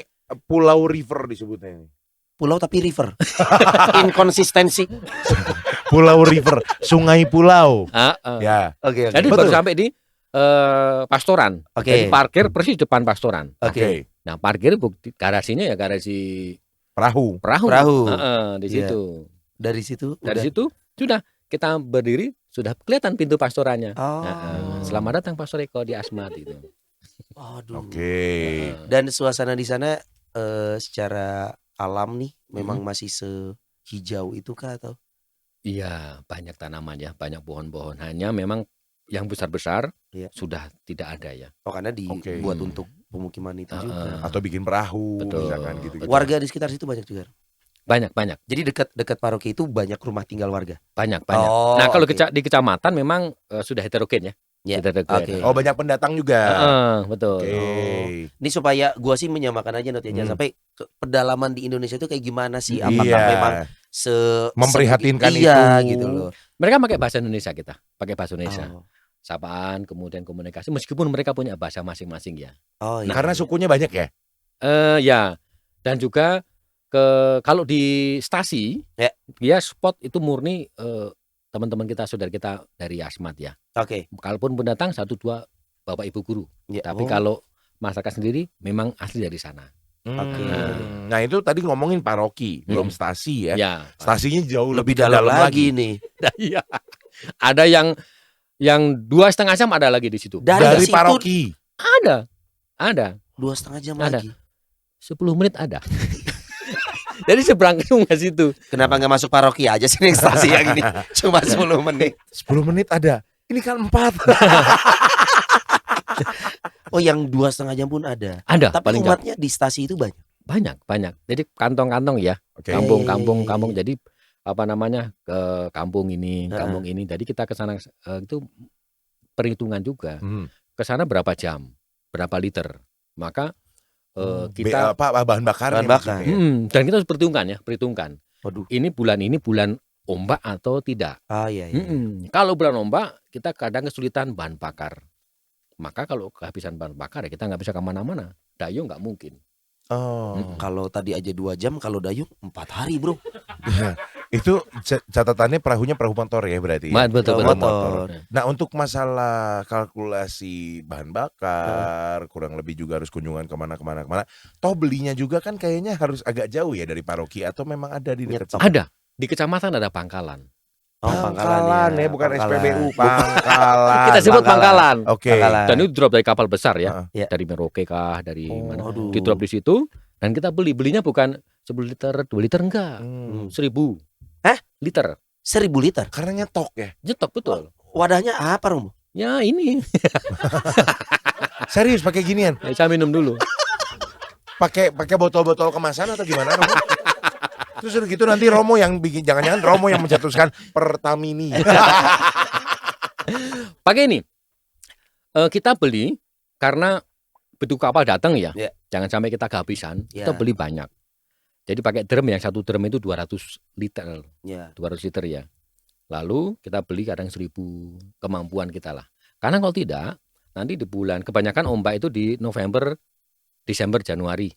Pulau River disebutnya. Pulau tapi river. Inkonsistensi. Pulau River, sungai pulau. Ya. Oke. Jadi baru sampai di Pastoran. Jadi parkir persis depan Pastoran. Nah, parkir garasinya ya garasi perahu. Di situ. Dari situ sudah kita berdiri, sudah kelihatan pintu pastorannya. Selamat datang Pastor Eko di Asmat itu. Dan suasana di sana secara alam nih memang masih sehijau itu kah atau? Iya, banyak tanaman ya, banyak pohon-pohon. Hanya memang yang besar-besar sudah tidak ada ya. Karena dibuat untuk pemukiman itu juga. Atau bikin perahu, misalkan gitu. Warga di sekitar situ banyak juga. Banyak. Jadi dekat paroki itu banyak rumah tinggal warga. Banyak. Nah kalau di kecamatan memang sudah heterogen ya. Banyak pendatang juga. Betul. Ini supaya gua sih menyamakan aja jangan sampai pedalaman di Indonesia itu kayak gimana sih? Apakah memang memprihatinkan itu? Gitu loh. Mereka pakai bahasa Indonesia pakai bahasa Indonesia. Sapaan, kemudian komunikasi meskipun mereka punya bahasa masing-masing ya. Karena sukunya banyak ya. Ya, dan juga kalau di stasi, ya spot itu murni teman-teman kita, saudara kita dari Asmat ya. Oke. Kalaupun pendatang 1-2 bapak ibu guru. Tapi kalau masyarakat sendiri memang asli dari sana. Oke. Nah itu tadi ngomongin paroki, belum stasi ya. Ya. Stasinya jauh Lebih dalam lagi nih. Iya. Ada yang 2,5 jam ada lagi di situ. Dari paroki. Ada. 2,5 jam Ada. lagi. 10 menit ada. Jadi seberang sungai situ. Kenapa nggak masuk paroki aja sih nih stasi yang ini? Cuma 10 menit. 10 menit ada. Ini kan 4. Oh, yang 2,5 jam pun ada. Ada. Tapi umatnya di stasi itu banyak. Banyak. Jadi kantong-kantong ya. Okay. Kampung. Jadi apa namanya, ke kampung ini, kampung ini. Jadi kita ke sana itu perhitungan juga. Ke sana berapa jam, berapa liter. Maka kita bahan bakar. Dan kita harus perhitungkan. Waduh. Ini bulan ombak atau tidak. Iya. Kalau bulan ombak kita kadang kesulitan bahan bakar. Maka kalau kehabisan bahan bakar ya kita nggak bisa kemana-mana. Dayung nggak mungkin. Kalau tadi aja 2 jam, kalau dayung 4 hari bro. Itu catatannya perahunya perahu motor ya berarti. Betul. Motor. Nah untuk masalah kalkulasi bahan bakar, kurang lebih juga harus kunjungan kemana. Toh belinya juga kan kayaknya harus agak jauh ya dari paroki, atau memang ada di dekat? Ada. Di kecamatan ada pangkalan. Pangkalan ya, bukan SPBU, Pangkalan. Kita sebut Pangkalan. Oke. Dan itu drop dari kapal besar ya. Ya. Dari Merauke kah, dari mana. Di drop di situ dan kita belinya bukan 10 liter, 2 liter enggak. 1.000 liter. 1.000 liter. Karena nyetok ya. Nyetok betul. Wadahnya apa Romo? Ya ini. Serius pakai ginian? Saya minum dulu. Pakai botol-botol kemasan atau gimana Romo? Terus gitu nanti Romo yang bikin, jangan-jangan Romo yang mencetuskan Pertamini. Pakai ini. Kita beli karena begitu kapal datang ya. Jangan sampai kita kehabisan. Kita beli banyak. Jadi pakai drum, yang 1 drum itu 200 liter. 200 liter ya. Lalu kita beli kadang 1.000, kemampuan kita lah. Karena kalau tidak, nanti di bulan, kebanyakan ombak itu di November, Desember, Januari,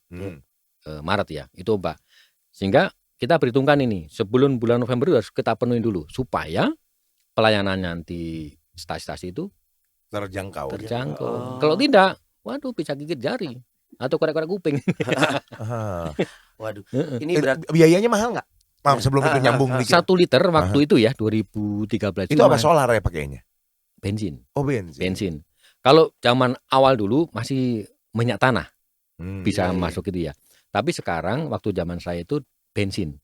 Maret ya. Itu ombak. Sehingga kita perhitungkan ini, sebelum bulan November harus kita penuhi dulu supaya pelayanan nanti stasi-stasi itu terjangkau. Kalau tidak, waduh bisa gigit jari atau korek-korek kuping. Waduh. Ini berarti biayanya mahal nggak? Sebelum itu nyambung dikit. 1 liter waktu itu ya 2013. Itu apa solar ya pakainya? Bensin. Oh bensin. Kalau zaman awal dulu masih minyak tanah bisa masuk itu ya. Tapi sekarang waktu zaman saya itu bensin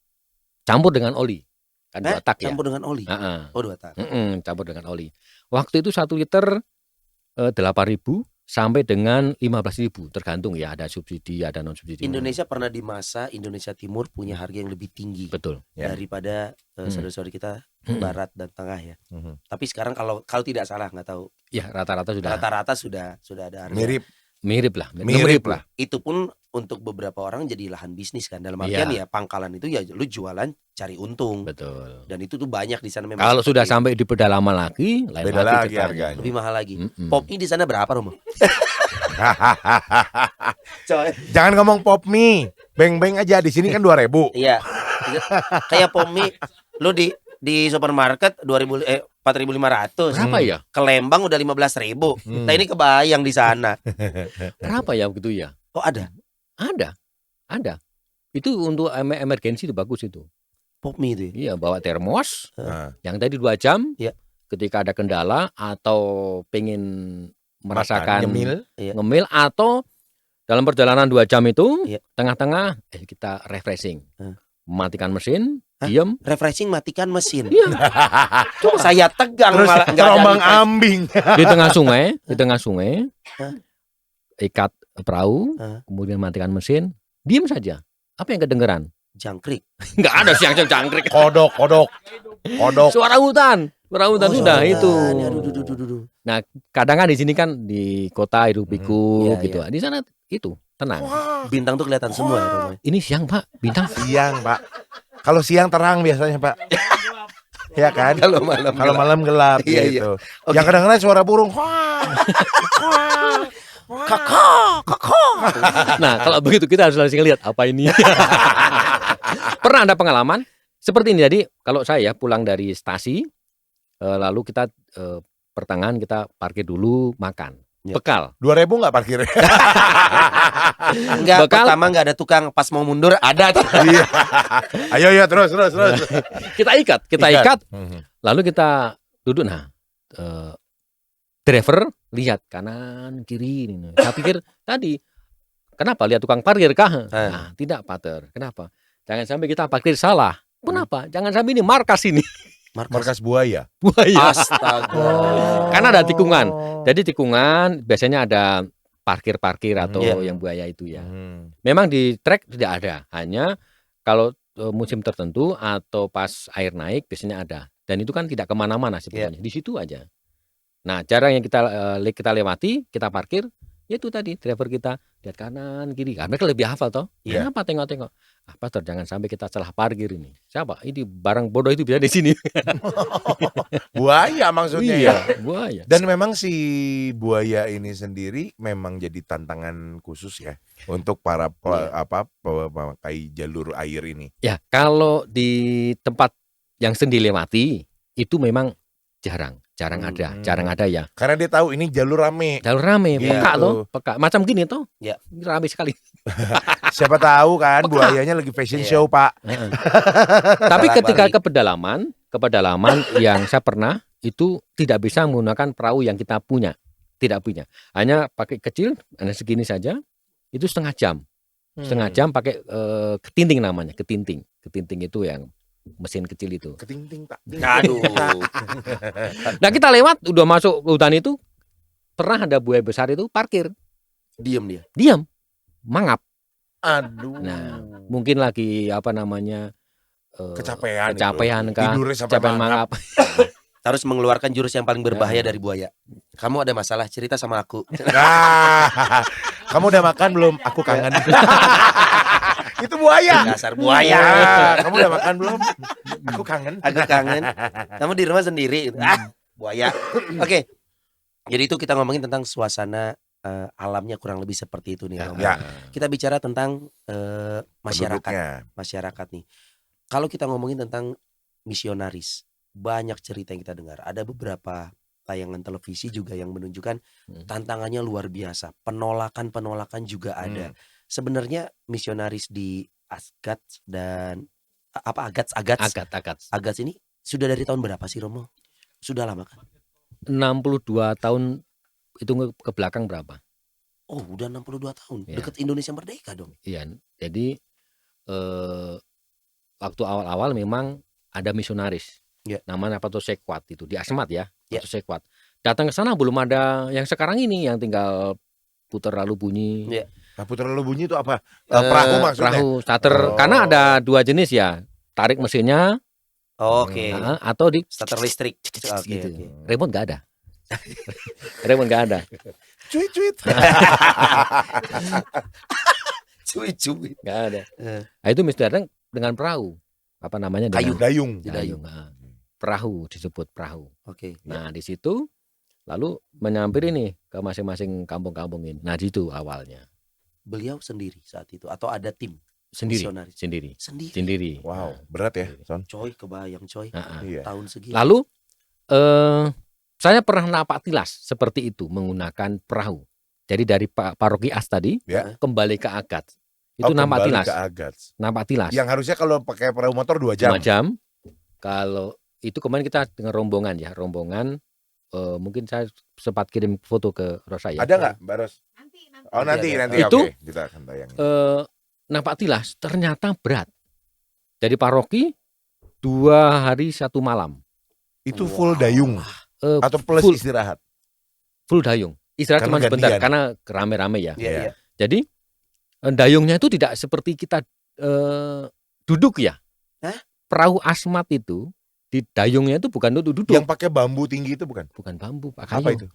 campur dengan oli, kan 2 tak ya. Campur dengan oli. 2 tak. Campur dengan oli. Waktu itu 1 liter 8.000 sampai dengan 15.000 tergantung ya, ada subsidi ada non subsidi. Indonesia pernah di masa Indonesia Timur punya harga yang lebih tinggi. Betul. Daripada saudara-saudara kita barat dan tengah ya. Tapi sekarang kalau tidak salah, nggak tahu. Ya rata-rata sudah ada harga. Mirip lah. Itu pun untuk beberapa orang jadi lahan bisnis kan. Dalam artian ya pangkalan itu ya lu jualan cari untung. Betul. Dan itu tuh banyak di sana memang. Kalau sudah sampai di pedalaman lagi, lain beda lagi harganya. Lebih mahal lagi. Pop mie di sana berapa Romo? Jangan ngomong pop mie. Beng-beng aja, di sini kan 2.000. Iya. Kayak pop mie lu di supermarket 4.500. Berapa ya? Ke Lembang udah 15.000. Nah ini kebayang di sana. Berapa ya begitu ya? Oh ada. Itu untuk emergensi itu bagus itu. Pop mie itu. Iya, bawa termos. Yang tadi 2 jam. Ketika ada kendala atau pengen merasakan ngemil atau dalam perjalanan 2 jam itu tengah-tengah kita refreshing. Matikan mesin. Diam. Refreshing matikan mesin. Iya. Saya tegang. Terus malah terombang ambing di tengah sungai. Ikat perahu, kemudian matikan mesin, diam saja. Apa yang kedengeran? Jangkrik. Enggak ada siang jangkrik. Kodok. Suara hutan sudah itu. Aduh. Nah, kadang kan di sini kan di kota hiruk-pikuk gitu. Di sana itu tenang. Bintang tuh kelihatan semua ya Romo. Ini siang Pak, bintang. Siang Pak. Kalau siang terang biasanya Pak. Ya kan? Kalau malam gelap gitu. Yang kadang-kadang suara burung. kakak. Nah, kalau begitu kita harus langsung lihat apa ini. Pernah ada pengalaman seperti ini. Jadi kalau saya pulang dari stasi, lalu kita pertengahan kita parkir dulu makan. Bekal. 2.000 nggak parkirnya? Enggak, Bekal. pertama nggak ada tukang, pas mau mundur ada tuh. Iya. Ayo terus. Kita ikat. Lalu kita duduk. Nah, driver lihat kanan kiri ini. Saya pikir tadi kenapa lihat tukang parkir kah? Nah, tidak pater. Kenapa? Jangan sampai kita parkir salah. Kenapa? Jangan sampai ini markas ini. Markas buaya. Buaya. Astaga. Karena ada tikungan. Jadi tikungan biasanya ada parkir-parkir atau yang buaya itu ya. Memang di trek tidak ada. Hanya kalau musim tertentu atau pas air naik biasanya ada. Dan itu kan tidak kemana-mana sebetulnya. Di situ aja. Nah, cara yang kita lewati, kita parkir, yaitu tadi driver kita lihat kanan kiri. Mereka lebih hafal toh. Kenapa tengok-tengok? Pastor, jangan sampai kita salah parkir ini. Siapa? Ini barang bodoh itu bisa di sini. Buaya maksudnya ya. Buaya. Dan memang si buaya ini sendiri memang jadi tantangan khusus ya untuk para pemakai jalur air ini. Ya, kalau di tempat yang sering dilewati itu memang jarang ada ya. Karena dia tahu ini jalur rame. Peka loh, peka. Macam gini toh. Ya. Rame sekali. Siapa tahu kan buayanya lagi fashion show, Pak. Tapi ketika ke pedalaman yang saya pernah itu tidak bisa menggunakan perahu yang kita punya. Tidak punya. Hanya pakai kecil, hanya segini saja. Itu setengah jam. Setengah jam pakai ketinting namanya, ketinting. Ketinting itu yang mesin kecil itu. Ketinting tak. Aduh. Nah, kita lewat udah masuk hutan itu pernah ada buaya besar itu parkir. Diam. Mangap. Aduh. Nah, mungkin lagi kecapean kah? Tidurnya sampai Kecapean mangap. Harus mengeluarkan jurus yang paling berbahaya dari buaya. Kamu ada masalah, cerita sama aku. Nah, kamu udah makan belum? Aku kangen. Itu buaya. Dasar buaya. Kamu udah makan belum? Aku kangen. Kamu di rumah sendiri. Buaya. Oke. Jadi itu kita ngomongin tentang suasana alamnya kurang lebih seperti itu nih. Kita bicara tentang masyarakat nih. Kalau kita ngomongin tentang misionaris, banyak cerita yang kita dengar. Ada beberapa tayangan televisi juga yang menunjukkan tantangannya luar biasa. Penolakan juga ada. Sebenarnya misionaris di Agats dan Agats ini sudah dari tahun berapa sih, Romo? Sudah lama kan? 62 tahun itu ke belakang berapa? Oh, udah 62 tahun. Dekat Indonesia merdeka dong. Iya. Jadi waktu awal-awal memang ada misionaris. Namanya Pato Sekwat itu di Asmat ya. Pato Sekwat. Datang ke sana belum ada yang sekarang ini yang tinggal putar lalu bunyi. Nah, putar lalu bunyi itu apa? Perahu maksudnya? Perahu starter. Karena ada dua jenis ya. Tarik mesinnya. Oke. Atau di starter listrik. Gitu. Remote nggak ada. Remote nggak ada. Cuit. Cuit. Nggak ada. Nah, itu mesti datang dengan perahu. Apa namanya? Dayung. Perahu disebut perahu. Oke. Nah, di situ lalu menyampiri nih ke masing-masing kampung-kampung ini. Nah, di situ awalnya. Beliau sendiri saat itu atau ada tim sendiri. Wow, berat ya, Son. Coy, kebayang coy. Tahun segini. Lalu saya pernah napak tilas seperti itu menggunakan perahu. Jadi dari paroki As tadi kembali ke Agats. Itu nampak tilas. Yang harusnya kalau pakai perahu motor 2 jam. 2 jam. Kalau itu kemarin kita dengan rombongan. Mungkin saya sempat kirim foto ke Rosa ya. Ada nggak, Mbak Ros? Nanti. Itu kita akan tayang. nampak tilas ternyata berat. Dari paroki 2 hari 1 malam. Itu full dayung atau plus istirahat? Full dayung. Istirahat cuma sebentar karena rame-rame ya. Yeah. Jadi dayungnya itu tidak seperti kita duduk ya. Perahu Asmat itu di dayungnya itu bukan duduk. Yang pakai bambu tinggi itu bukan? Bukan bambu, Pak. Apa itu?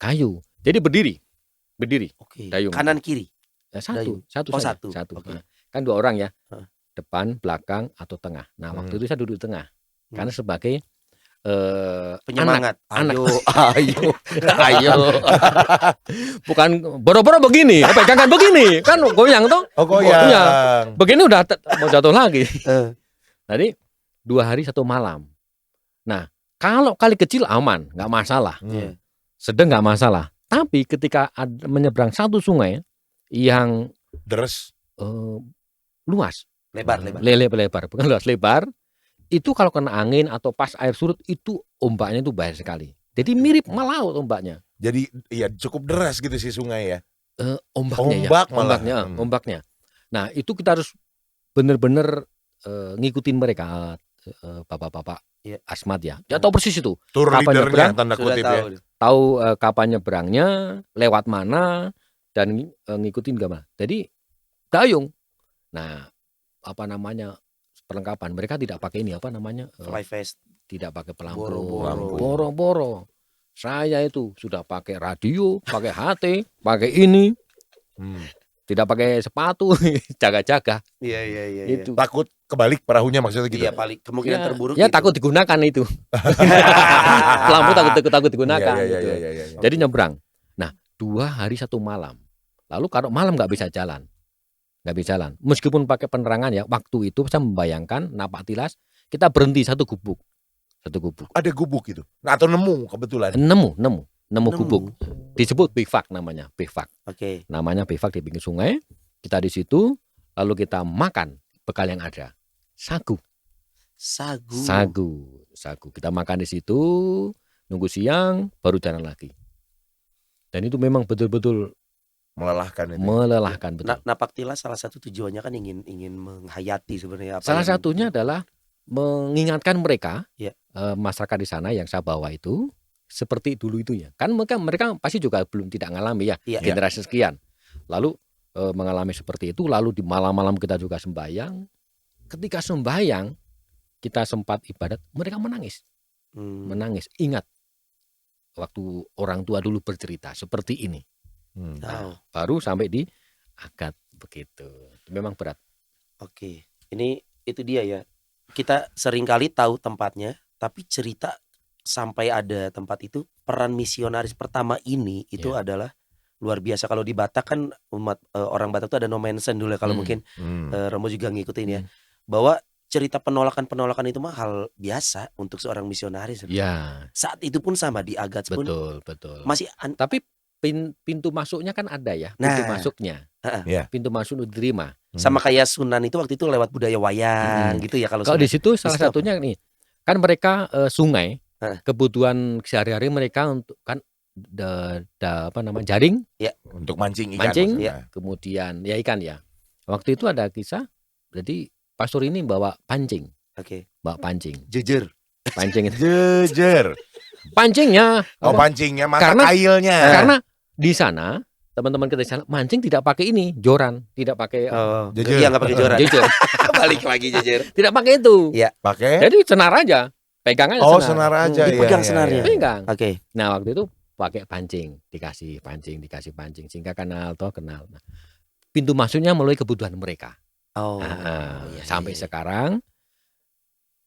Kayu. Jadi berdiri. Oke. Dayung. Kanan kiri. Satu. Okay. Kan 2 orang ya. Depan, belakang atau tengah. Nah, waktu itu saya duduk tengah. Karena sebagai Penyemangat. anak Ayo. ayo bukan boro-boro begini, pegangan begini kan goyang toh. Oh, Goyang. goyang. Begini udah mau jatuh lagi. Eh. Jadi 2 hari 1 malam. Nah, kalau kali kecil aman, nggak masalah. Iya. Sedang nggak masalah. Tapi ketika menyeberang satu sungai yang Deres. luas, Lebar. lebar, bukan luas, lebar, itu kalau kena angin atau pas air surut itu ombaknya itu bahaya sekali. Jadi mirip melaut ombaknya. Jadi ya cukup deras gitu si sungai ya. Ombaknya Ombak ya, malah. ombaknya. Nah, itu kita harus benar-benar ngikutin mereka, bapak-bapak Iya. Asmat ya. Dia tahu persis itu. Tour Kapan leadernya nyebrang? tanda Sudah kutip tahu. ya. Tahu kapan nyebrangnya, lewat mana, dan ngikutin gimana. Jadi dayung. Nah, apa namanya perlengkapan mereka tidak pakai ini apa namanya Fly vest. tidak pakai pelampung, Boro-boro. boro-boro. Saya itu sudah pakai radio, pakai HT, pakai ini, tidak pakai sepatu, jaga-jaga. Iya. Itu. Takut kebalik perahunya maksudnya gitu. Iya, paling kemungkinan terburuk Ya itu. takut digunakan itu. Pelampung takut digunakan. Iya, gitu. iya. Jadi nyebrang. Nah, 2 hari 1 malam. Lalu kalau malam nggak bisa jalan. Nggak bisa jalan. Meskipun pakai penerangan ya, waktu itu saya membayangkan napak tilas, kita berhenti satu gubuk. Ada gubuk itu. Nah, atau nemu kebetulan. Nemu gubuk. Disebut bivak namanya, bivak. Oke. Namanya bivak di pinggir sungai. Kita di situ, lalu kita makan bekal yang ada. Sagu. Kita makan di situ, nunggu siang, baru jalan lagi. Dan itu memang betul-betul Melelahkan itu. melelahkan betul. Napak tilas salah satu tujuannya kan ingin menghayati sebenarnya apa Salah yang- satunya adalah mengingatkan mereka, Ya. masyarakat di sana yang saya bawa itu seperti dulu itu ya. Kan mereka pasti juga belum tidak ngalami ya, Iya. generasi sekian. Lalu mengalami seperti itu, lalu di malam-malam kita juga sembahyang. Ketika sembahyang kita sempat ibadat, mereka menangis. Menangis. Ingat waktu orang tua dulu bercerita seperti ini. Tahu. Baru sampai di akad begitu. Memang berat. Oke. Ini itu dia ya. Kita seringkali tahu tempatnya, tapi cerita sampai ada tempat itu, peran misionaris pertama ini itu adalah luar biasa. Kalau di Batak kan umat orang Batak itu ada nomensen dulu ya, kalau mungkin Romo juga ngikutin ya. Bahwa cerita penolakan itu mah hal biasa untuk seorang misionaris. Ya, Saat itu pun sama di Agats pun betul. masih Tapi pintu masuknya kan ada ya, pintu Nah. masuknya. Iya. Pintu masuk diterima. sama kayak Sunan itu waktu itu lewat budaya wayang gitu ya kalau Kalau Sunan. di situ salah situ apa? satunya nih, kan mereka sungai, Heeh. kebutuhan sehari-hari mereka untuk kan apa namanya jaring, Untuk mancing ikan. Mancing, maksudnya. kemudian ya ikan ya. Waktu itu ada kisah, jadi pastor ini bawa pancing, Oke. jujur, pancing itu. Jejer. Pancingnya, Oh, apa? pancingnya, mata Karena- kailnya. Karena di sana teman-teman kita di sana mancing tidak pakai ini, joran, tidak pakai Oh, Jujur. iya nggak pakai joran. jujur, Balik lagi jujur. tidak pakai itu. Pakai. Jadi senar aja, pegang aja Oh, senar. senar aja. Dipegang iya, senarnya. iya. Pegang. Oke. Nah waktu itu pakai pancing, dikasih pancing, sehingga kenal. Nah, pintu masuknya melalui kebutuhan mereka. Oh. Nah, iya, sampai iya. sekarang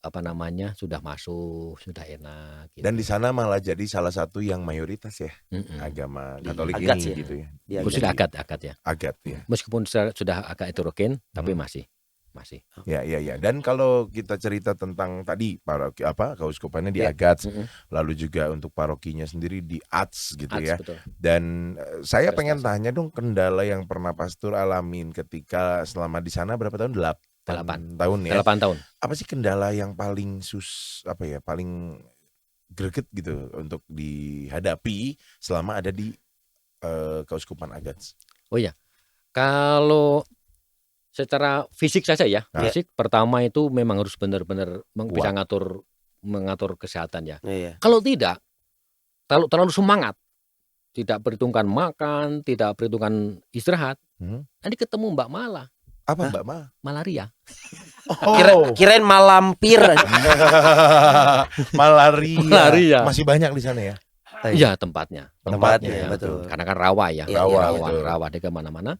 apa namanya sudah masuk, sudah enak. Gitu. Dan di sana malah jadi salah satu yang mayoritas ya agama Di Katolik Agats ini ya. gitu ya. Di Khususnya Agats. akad ya. Agat ya. Meskipun sudah agak heterogen, tapi masih. Ya. Dan kalau kita cerita tentang tadi paroki keuskupannya di Ya. Agats, lalu juga untuk parokinya sendiri di Ats gitu ya. Betul. Dan saya pengen Prestasi. tanya dong kendala yang pernah pastor alamin ketika selama di sana berapa tahun? 8 tahun ya. 8 tahun. Apa sih kendala yang paling paling greget gitu untuk dihadapi selama ada di keuskupan Agats? Oh ya, kalau secara fisik saja ya, Nah. fisik pertama itu memang harus benar-benar bisa mengatur kesehatan ya. Iya. Kalau tidak, terlalu semangat, tidak perhitungkan makan, tidak perhitungkan istirahat, nanti ketemu Mbak Mala, Apa Mbak Ma? malaria. Kirain malampir. Malaria. Masih banyak di sana ya. Iya tempatnya, Tempatnya, ya. betul. Karena kan rawa ya, Iya, rawa dia kemana-mana.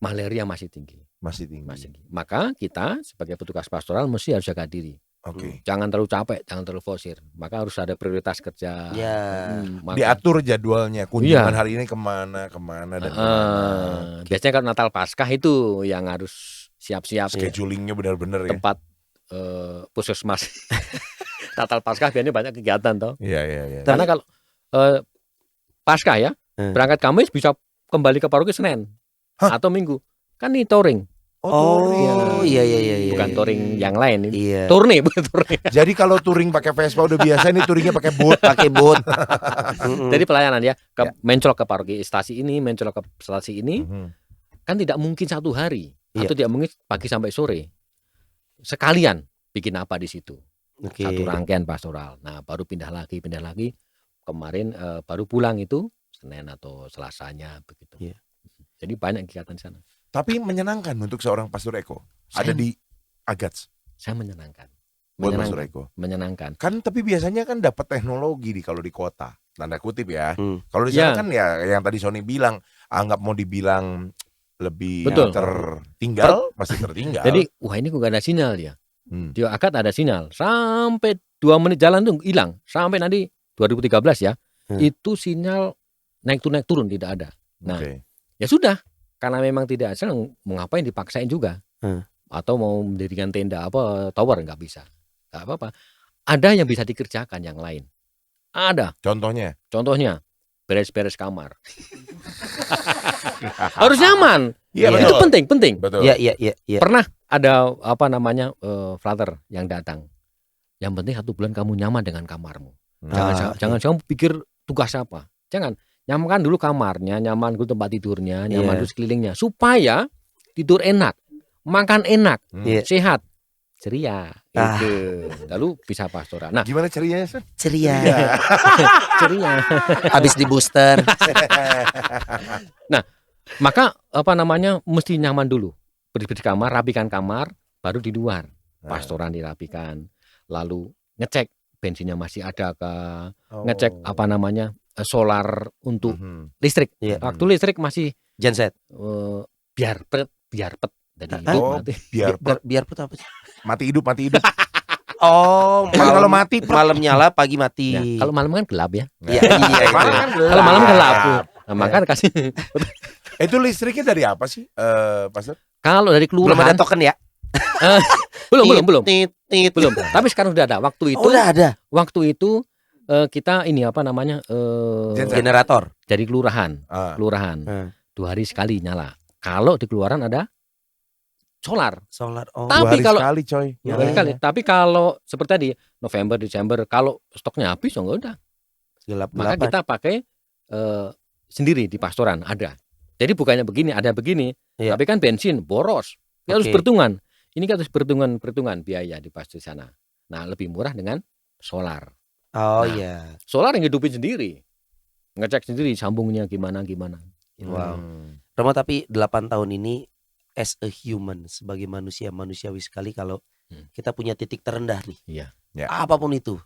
Malaria masih tinggi. Masih tinggi. Maka kita sebagai petugas pastoral mesti harus jaga diri. Oke. Jangan terlalu capek, jangan terlalu forsir. Maka harus ada prioritas kerja. Ya. Diatur jadwalnya, kunjungan hari ini kemana dan kemana. Biasanya kalau Natal Paskah itu yang harus siap-siap. Schedulingnya benar-benar ya. Tempat puskesmas. Natal Paskah biasanya banyak kegiatan toh. Iya. Karena kalau Paskah ya, berangkat Kamis bisa kembali ke paroki Senin atau Minggu. Kan ini touring. Iya. Bukan touring yang lain ini. Iya. Tourne bukan touring. Jadi kalau touring pakai Vespa udah biasa, ini touringnya pakai boot. Jadi pelayanan ya, mencolok ke paroki stasi ini, mencolok ke stasi ini, kan tidak mungkin satu hari atau tidak mungkin pagi sampai sore. Sekalian bikin apa di situ. Satu rangkaian pastoral. Nah, baru pindah lagi. Kemarin baru pulang itu Senin atau Selasanya begitu. Jadi banyak kegiatan di sana. Tapi menyenangkan untuk seorang Pastor Eko. Ada di Agats. Saya menyenangkan. Buat Pastor Eko. Menyenangkan. Kan tapi biasanya kan dapat teknologi kalau di kota. Tanda kutip ya. Kalau di sana kan ya yang tadi Sony bilang, anggap mau dibilang lebih tertinggal, pasti tertinggal. Jadi wah ini kok gak ada sinyal ya. Di Agats ada sinyal. Sampai 2 menit jalan tuh hilang. Sampai nanti 2013 ya. Itu sinyal naik turun tidak ada. Nah, ya sudah. Karena memang tidak ada, mau ngapain dipaksain juga. Atau mau mendirikan tenda tower nggak bisa. Nggak apa-apa. Ada yang bisa dikerjakan yang lain. Ada. Contohnya beres-beres kamar. Harus nyaman. Ya, itu penting. Betul. Iya. Pernah ada flatter yang datang. Yang penting 1 bulan kamu nyaman dengan kamarmu. Jangan kamu pikir tugas apa. Jangan. Nyamankan dulu kamarnya, nyaman dulu tempat tidurnya, nyaman dulu sekelilingnya, supaya tidur enak, makan enak, sehat, ceria. Itu. Lalu bisa pastoral. Nah, gimana cerianya, Sen? Ceria. Habis di booster. Nah, maka mesti nyaman dulu. Bersih kamar, rapikan kamar, baru di luar. Pastoran dirapikan. Lalu ngecek bensinnya masih ada kah? Ngecek solar untuk listrik. Waktu listrik masih genset. Biar pet. Jadi biar pet apa sih? Mati hidup. Kalau mati malam nyala, pagi mati. Ya, kalau malam kan gelap ya. Iya. Kalau malam gelap. Nah, maka kasih. Itu listriknya dari apa sih, Pastor? Kalau dari kelurahan. Belum ada token ya? Belum. Tapi sekarang udah ada. Waktu itu kita generator dari kelurahan 2 hari sekali nyala. Kalau di kelurahan ada solar. Tapi 2 hari sekali, coy. 2 hari sekali. Tapi kalau seperti tadi November, Desember, kalau stoknya habis ya udah. Maka kita pakai sendiri di pastoran ada. Jadi bukannya begini, ada begini. Tapi kan bensin boros. Ya harus perhitungan. Ini kan harus perhitungan biaya di pastor sana. Nah, lebih murah dengan solar. Solar yang hidupin sendiri, ngecek sendiri sambungnya gimana. Wow. Romo, tapi 8 tahun ini as a human, sebagai manusiawi sekali kalau kita punya titik terendah nih. Iya. Apapun itu,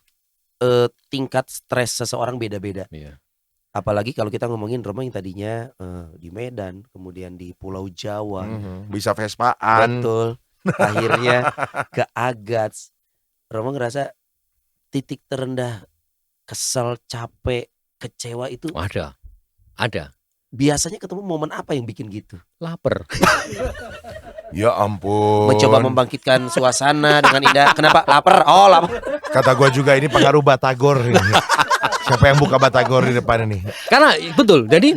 tingkat stres seseorang beda-beda. Iya. Apalagi kalau kita ngomongin Romo yang tadinya di Medan, kemudian di Pulau Jawa, bisa Vespaan. Betul. Akhirnya ke Agats. Romo ngerasa titik terendah, kesel, capek, kecewa itu ada. Biasanya ketemu momen apa yang bikin gitu? Lapar. Ya ampun. Mencoba membangkitkan suasana dengan indah. Kenapa lapar? Lapar. Kata gue juga ini pengaruh Batagor ini. Siapa yang buka Batagor di depan ini? Karena betul. Jadi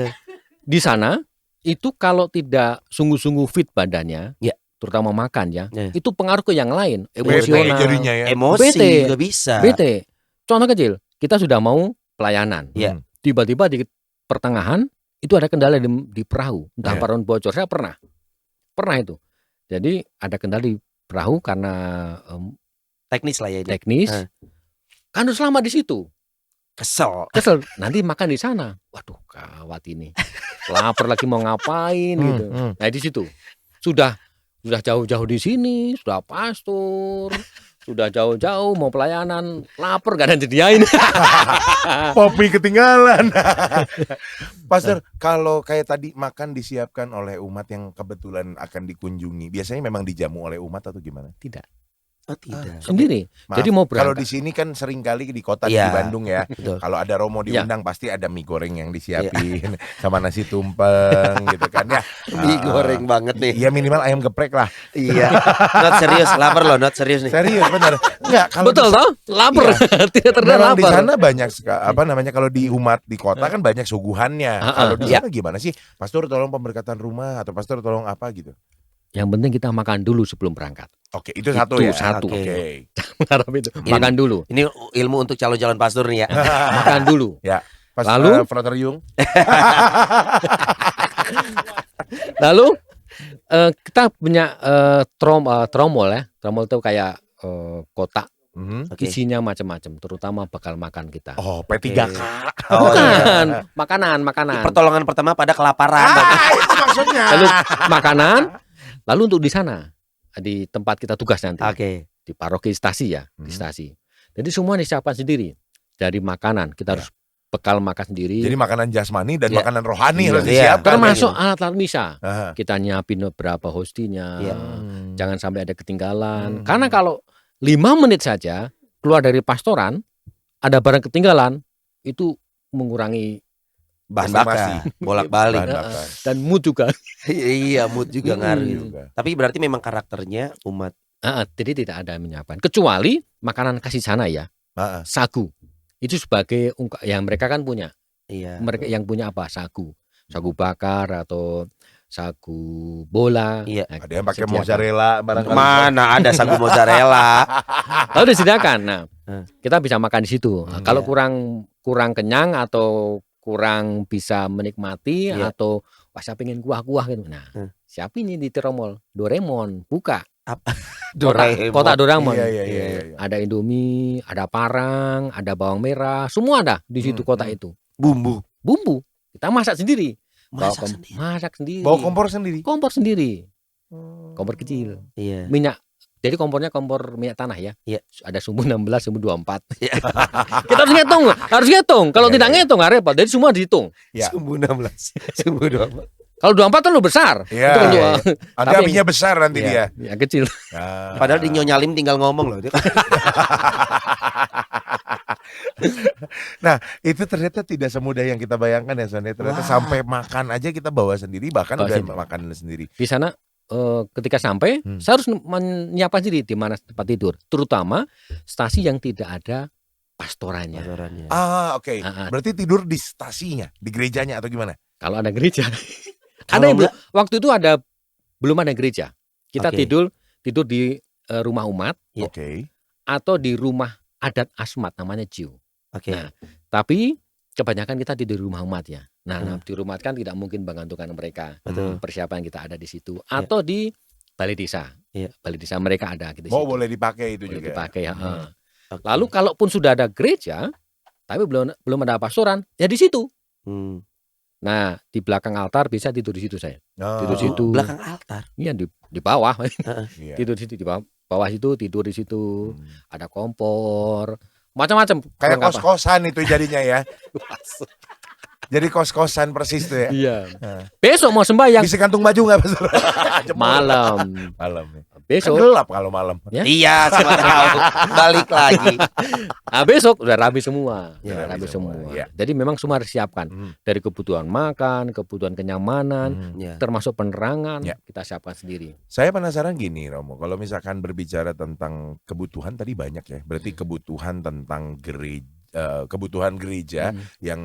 di sana itu kalau tidak sungguh-sungguh fit badannya, terutama makan ya, itu pengaruh ke yang lain. Emosional, jadinya ya. Emosi juga bisa. Bete. Contoh kecil, kita sudah mau pelayanan. Tiba-tiba di pertengahan itu ada kendala di perahu, entah paron bocor. Saya pernah itu. Jadi ada kendala di perahu karena teknis lah ya. Teknis. Kan harus lama di situ. Kesel. Nanti makan di sana. Waduh, gawat ini. Lapar lagi mau ngapain gitu. Nah di situ sudah jauh-jauh di sini, sudah pastor, sudah jauh-jauh mau pelayanan, lapar gak ada yang disediain. Kopi ketinggalan. Pastor, kalau kayak tadi makan disiapkan oleh umat yang kebetulan akan dikunjungi, biasanya memang dijamu oleh umat atau gimana? Tidak. Oh tidak. Sendiri. Maaf, Jadi mau kalau berangkat. di sini kan sering kali di kota Iya, di Bandung ya. betul. Kalau ada Romo Iya. diundang pasti ada mie goreng yang disiapin sama nasi tumpeng gitu kan ya. Mie goreng banget nih. Iya minimal ayam geprek lah. Iya. Not serius, lapar loh, not serius nih. Serius benar. Enggak kalau Betul di- toh? Lapar. Tidak terdengar memang di lapar. sana banyak apa namanya kalau di umat di kota kan banyak suguhannya. Kalau di sana gimana sih? Pastor tolong pemberkatan rumah atau pastor tolong apa gitu. Yang penting kita makan dulu sebelum berangkat. Oke, itu satu ya. satu. Oke. Harap itu. Ini- Makan dulu. Ini ilmu untuk calon-calon pastor nih ya. Makan dulu. Ya. Pas, Lalu? Frater Yung. Lalu kita punya tromol ya. Tromol itu kayak kotak. Mhm. Oke. Isinya macam-macam, terutama bakal makan kita. Oh, P3K. Oh, Bukan, iya. makanan. Pertolongan pertama pada kelaparan. Itu maksudnya. Lalu makanan, lalu untuk di sana di tempat kita tugas nanti Oke. di paroki stasi ya, di Hmm. stasi. Jadi semua disiapkan sendiri. Dari makanan kita harus bekal makan sendiri. Jadi makanan jasmani dan Iya. makanan rohani Iya. harus Iya. disiapkan. termasuk alat-alat misa. Aha. Kita nyiapin beberapa hostinya. Iya. Jangan sampai ada ketinggalan. Hmm. Karena kalau 5 menit saja keluar dari pastoran ada barang ketinggalan, itu mengurangi Bahan Estimasi. bakar, bolak-balik. Bahan bakar. dan mood juga. Iya, mood juga ngaruh gitu. Juga. Tapi berarti memang karakternya umat. Jadi tidak ada menyiapkan. Kecuali makanan kasih sana ya, Ah, ah. sagu. Itu sebagai yang mereka kan punya. Iya. Mereka yang punya apa? Sagu bakar atau sagu bola. Iya. Nah, Ada yang pakai disediakan. mozzarella barangkali. Mana ada sagu mozzarella? Lalu disediakan. Nah, Hmm. kita bisa makan di situ. Nah, kalau Iya. kurang kenyang atau kurang bisa menikmati Iya. atau wah saya pengen kuah-kuah gitu. Nah, siapin ini di Tromol. Doraemon, buka. Doraemon. Kotak Doraemon. Iya, iya, iya, iya. Ada Indomie, ada parang, ada bawang merah, semua ada di situ kotak itu. Bumbu. Bumbu kita masak sendiri. Masak sendiri. Masak sendiri. Bawa kompor sendiri. Kompor sendiri. Kompor kecil. Iya. Minyak. Jadi kompornya kompor minyak tanah ya. Iya. Ada sumbu 16, sumbu 24. Iya. Kita harus ngitung. Kalau Iya, tidak iya. ngitung nggak repot. Jadi semua dihitung. Ya. Sumbu 16. Sumbu 24. Kalau 24 terlalu besar. Iya. Itu untuk, Iya. Nanti Tapi- apinya besar nanti Iya. dia. ya kecil. Ah. Padahal di Nyonyalim tinggal ngomong loh. Nah, itu ternyata tidak semudah yang kita bayangkan ya Son. Ternyata Wah. sampai makan aja kita bawa sendiri, bahkan Bawa udah sendiri. makan sendiri. Di sana ketika sampai saya harus menyiapkan sendiri di mana tempat tidur. Terutama stasi yang tidak ada pastorannya. Pastorannya. Ah, oke. Ah, ah. Berarti tidur di stasinya, di gerejanya atau gimana? Kalau ada gereja. Kalau Ada yang enggak- waktu itu belum ada gereja. Kita Oke. tidur di rumah umat Iya. Oke. atau di rumah adat Asmat namanya Jiu. Oke. Nah, tapi kebanyakan kita tidur di rumah umat ya. Nah, Hmm. di rumah kan tidak mungkin menggantungkan mereka. Betul. Persiapan kita ada di situ atau di balai desa. Iya. Balai desa mereka ada gitu. Oh, boleh dipakai itu Boleh juga. dipakai. Ya. Oke. Lalu kalaupun sudah ada gereja, tapi belum ada pastoran, ya di situ. Hmm. Nah, di belakang altar bisa tidur di situ saya. Oh, Tidur situ. Belakang altar. Iya di bawah. iya. Tidur di situ di bawah situ tidur di situ. Hmm. Ada kompor, macam-macam. Kayak Perlengkapan. kos-kosan itu jadinya ya. Jadi kos-kosan persis tuh ya. Iya. Nah. Besok mau sembahyang Bisa kantung baju nggak Pastor? Jemur. malam. Malam. Ya. Kan Besok. gelap kalau malam. Ya? Iya, siapa tahu. Balik lagi. Nah, besok udah rapi semua. Ya, Udah rapi rapi semua, semua. ya. Jadi memang semua harus siapkan Hmm. dari kebutuhan makan, kebutuhan kenyamanan, Hmm. Ya. termasuk penerangan Ya. kita siapkan sendiri. Saya penasaran gini Romo, kalau misalkan berbicara tentang kebutuhan tadi banyak ya. Berarti kebutuhan tentang kebutuhan gereja Hmm. yang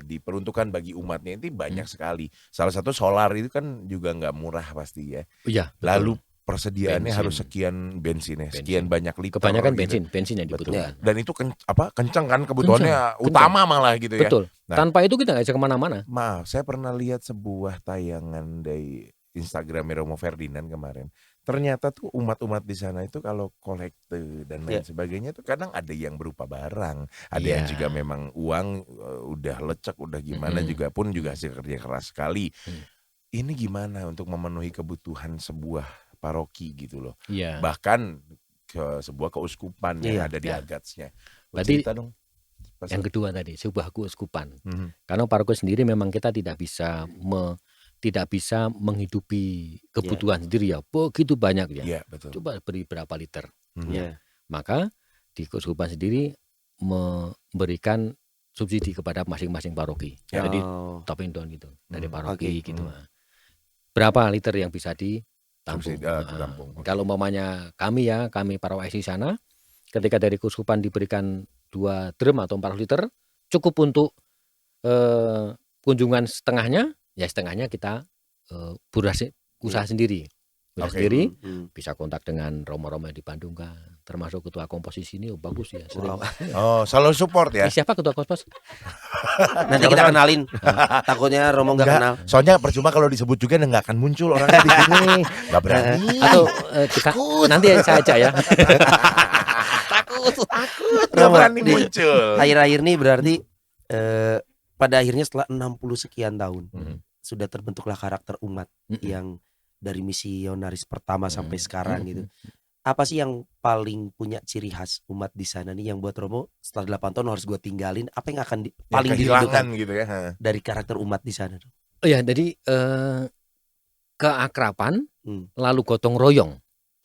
diperuntukkan bagi umatnya itu banyak sekali. Salah satu solar itu kan juga nggak murah pasti ya. Iya. betul. Lalu persediaannya Bensin. harus sekian bensin ya, Bensin. sekian banyak liter. Kebanyakan gitu. bensin yang Betul. dibutuhkan. Dan itu kenceng kan kebutuhannya Kenceng. utama malah gitu ya. Betul. Nah. Tanpa itu kita nggak bisa kemana-mana. Maaf, saya pernah lihat sebuah tayangan dari Instagram Romo Ferdinand kemarin. Ternyata tuh umat-umat di sana itu kalau kolekte dan lain sebagainya tuh kadang ada yang berupa barang, ada yang Iya. juga memang uang udah lecek, udah gimana juga pun juga hasil kerja keras sekali. Ini gimana untuk memenuhi kebutuhan sebuah paroki gitu loh. Iya. Bahkan ke sebuah keuskupan yang Iya. ada di Ya. agatsnya. Berarti Cerita dong. Pastor. Yang kedua tadi sebuah keuskupan. Mhm. Karena paroki sendiri memang kita tidak bisa menghidupi kebutuhan sendiri ya. Begitu banyak ya. Iya, betul. Coba beri berapa liter. Ya. Maka di keuskupan sendiri memberikan subsidi kepada masing-masing paroki. Jadi top and down gitu dari paroki gitu. Berapa liter yang bisa ditampung? Kalau umpamanya kami para WSI sana, ketika dari keuskupan diberikan 2 drum atau 4 liter, cukup untuk kunjungan setengahnya, ya setengahnya kita usaha sendiri. Sendiri bisa kontak dengan romo-romo yang di Bandung kan, termasuk ketua komposisi ini bagus ya. Selalu support ya. Siapa ketua kompos? Nanti kita kenalin. Takutnya Romo nggak kenal. Soalnya percuma kalau disebut juga nggak akan muncul orangnya di sini. Nggak berani. Atau kita nanti saya aja ya. Takut. Nggak berani muncul. Akhir-akhir ini berarti pada akhirnya setelah 60 sekian tahun sudah terbentuklah karakter umat yang dari misionaris pertama sampai sekarang gitu. Apa sih yang paling punya ciri khas umat di sana nih yang buat Romo setelah 8 tahun harus gue tinggalin? Apa yang akan paling dirindukan gitu ya dari karakter umat di sana? Oh ya, jadi keakraban, lalu gotong royong.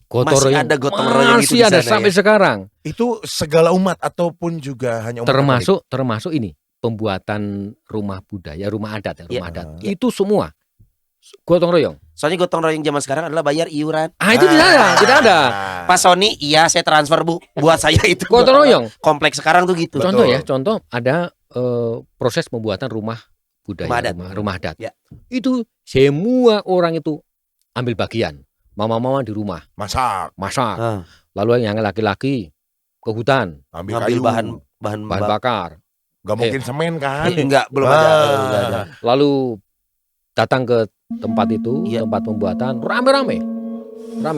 Masih ada gotong royong itu di sana sampai sekarang. Itu segala umat ataupun juga hanya umat termasuk ini pembuatan rumah budaya, rumah adat adat. Itu semua gotong royong. Soalnya gotong royong zaman sekarang adalah bayar iuran. Itu tidak ada. Pak Sony, iya saya transfer Bu. Buat saya itu gotong royong. Kompleks sekarang tuh gitu. Contoh ada proses pembuatan rumah budaya, rumah adat. Ya. Itu semua orang itu ambil bagian. Mama-mama di rumah masak. Lalu yang laki-laki ke hutan ambil bahan bakar. Gak mungkin semen kan? Enggak, belum ada. Lalu datang ke tempat itu, tempat pembuatan, rame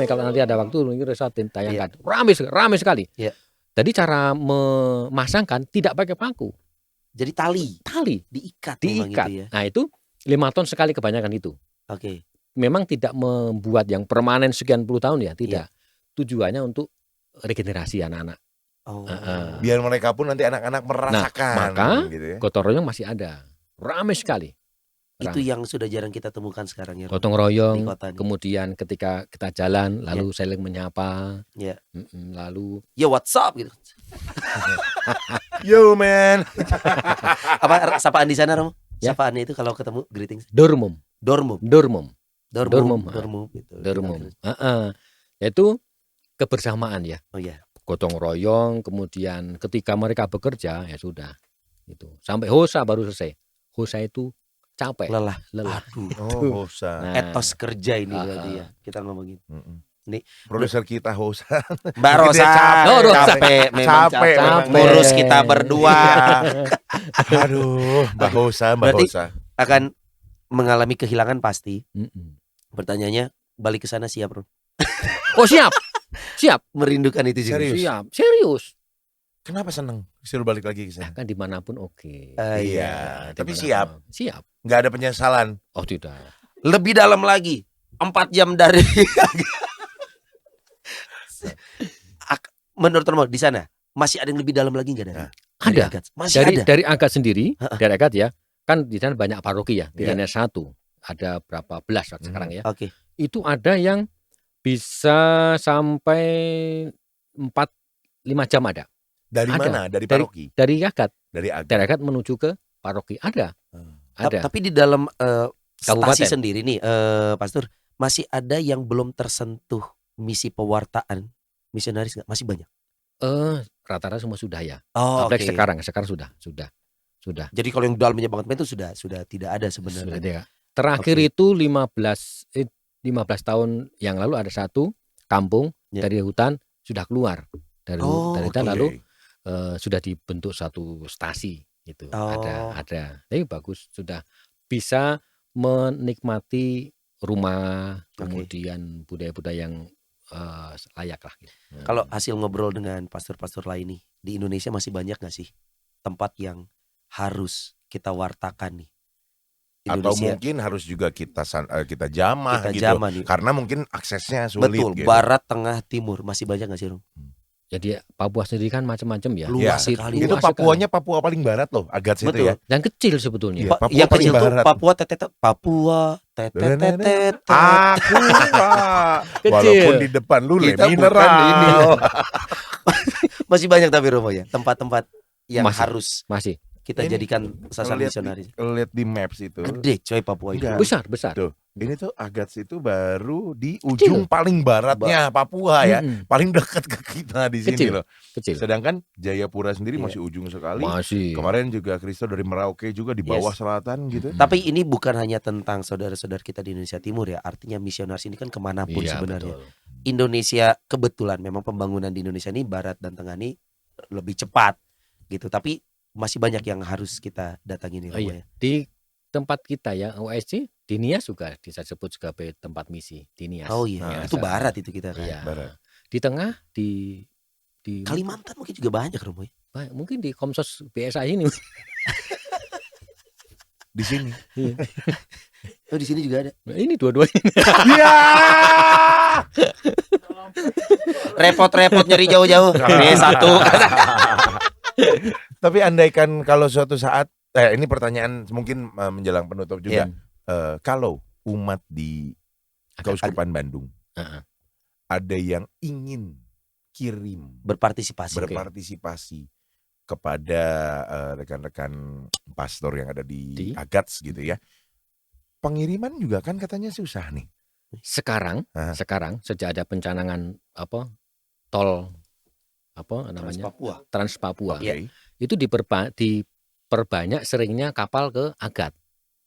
kalau nanti ada waktu ini resatin tayangkan. Rame sekali. Jadi cara memasangkan tidak pakai paku. Jadi tali diikat. Gitu ya. Nah, itu 5 ton sekali kebanyakan itu. Oke. Memang tidak membuat yang permanen sekian puluh tahun ya, tidak. Tujuannya untuk regenerasi anak-anak. Biar mereka pun nanti anak-anak merasakan. Maka gitu ya. gotong royong masih ada. Ramai sekali. Itu yang sudah jarang kita temukan sekarang ya. Gotong royong, kemudian ketika kita jalan lalu saling menyapa. Lalu yo what's up gitu. Yo man. Apa sapaan di sana Romo? Sapaannya itu kalau ketemu greeting. Dormum. Yaitu kebersamaan ya. Gotong royong, kemudian ketika mereka bekerja ya sudah. Itu. Sampai hosa baru selesai. Hosa itu capek, lelah. Aduh, Nah, etos kerja ini berarti ya. Kita ngomongin. Nih, produser kita Hosa. Mbak Rosa capek. Ngurus kita berdua. Aduh, Mbak Hosa. Akan mengalami kehilangan pasti. Pertanyaannya, balik ke sana siap, Bro? Oh, siap. Merindukan itu juga. Serius. Kenapa seneng disuruh balik lagi ke sana? Kan dimanapun oke. Iya, tapi siap. Nggak ada penyesalan. Oh tidak. Lebih dalam lagi, 4 jam dari. Menurut Romo di sana masih ada yang lebih dalam lagi nggak dari? Ada. Masih ada. Dari Agat sendiri, dari Agat ya, kan di sana banyak paroki ya, tidak hanya satu. Ada berapa belas sekarang ya. Oke. Itu ada yang bisa sampai 4-5 jam ada. Dari mana? Dari paroki? Dari Agat. Dari Agat menuju ke paroki ada. Tapi di dalam stasi sendiri nih, Pastor, masih ada yang belum tersentuh misi pewartaan misionaris nggak? Masih banyak? Rata-rata semua sudah ya. Sekarang sudah. Jadi kalau yang dalamnya banget itu sudah tidak ada sebenarnya. Terakhir itu 15 tahun yang lalu ada satu kampung dari hutan sudah keluar dari hutan lalu sudah dibentuk satu stasi itu. Ada. Tapi bagus, sudah bisa menikmati rumah, kemudian budaya-budaya yang layak lah gitu. Kalau hasil ngobrol dengan pastor-pastor lain nih, di Indonesia masih banyak gak sih tempat yang harus kita wartakan nih? Indonesia. Atau mungkin harus juga kita jamah gitu. Karena mungkin aksesnya sulit. Betul, gitu. barat, tengah, timur masih banyak gak sih, Rum? Jadi Papua sendiri kan macam-macam ya. Luas Ya, sekali. itu Luas Papuanya Papua paling barat loh, Agats itu Betul. ya. Dan kecil sebetulnya. Iya. Pa- Papua yang paling kecil tuh barat. Papua tetet Papua tetet. Aku Pak. Kecil. Walaupun di depan lu Kita mineral. bukan ini. Masih banyak tapi Romo ya, tempat-tempat yang Masih. harus Masih kita Ini jadikan sasar Lihat misionaris. Lihat di maps itu. Gede coy Papua itu. Enggak. besar. Tuh, ini tuh Agats itu baru di ujung paling baratnya Papua ya. Mm-mm. Paling dekat ke kita di sini Kecil. loh. Kecil. Sedangkan Jayapura sendiri Iya. masih ujung sekali. Masih. Kemarin juga Kristo dari Merauke juga di bawah selatan gitu. Tapi ini bukan hanya tentang saudara-saudara kita di Indonesia Timur ya. Artinya misionaris ini kan kemanapun Iya, sebenarnya. betul. Indonesia kebetulan memang pembangunan di Indonesia ini barat dan tengah ini lebih cepat gitu. Tapi masih banyak yang harus kita datangi nih Oh, Romo iya. ya. Di tempat kita ya OSC di Nias juga bisa sebut sebagai tempat misi di Nias. Oh iya, Nah, itu barat itu kita kan. Iya. Barat. Di tengah di Kalimantan mungkin juga banyak Romo ya. mungkin di Komsos BSA ini. Di sini. Oh di sini juga ada. Nah, ini dua-duanya. Iya. Repot-repot nyari jauh-jauh. Ini satu. Tapi andaikan kalau suatu saat ini pertanyaan mungkin menjelang penutup juga. Kalau umat di Keuskupan Bandung Heeh. ada yang ingin kirim Berpartisipasi. berpartisipasi kepada rekan-rekan pastor yang ada di Agats gitu ya. Pengiriman juga kan katanya susah nih. Sekarang sejak ada pencanangan tol namanya Trans Papua. Oke. Itu diperbanyak seringnya kapal ke Agat.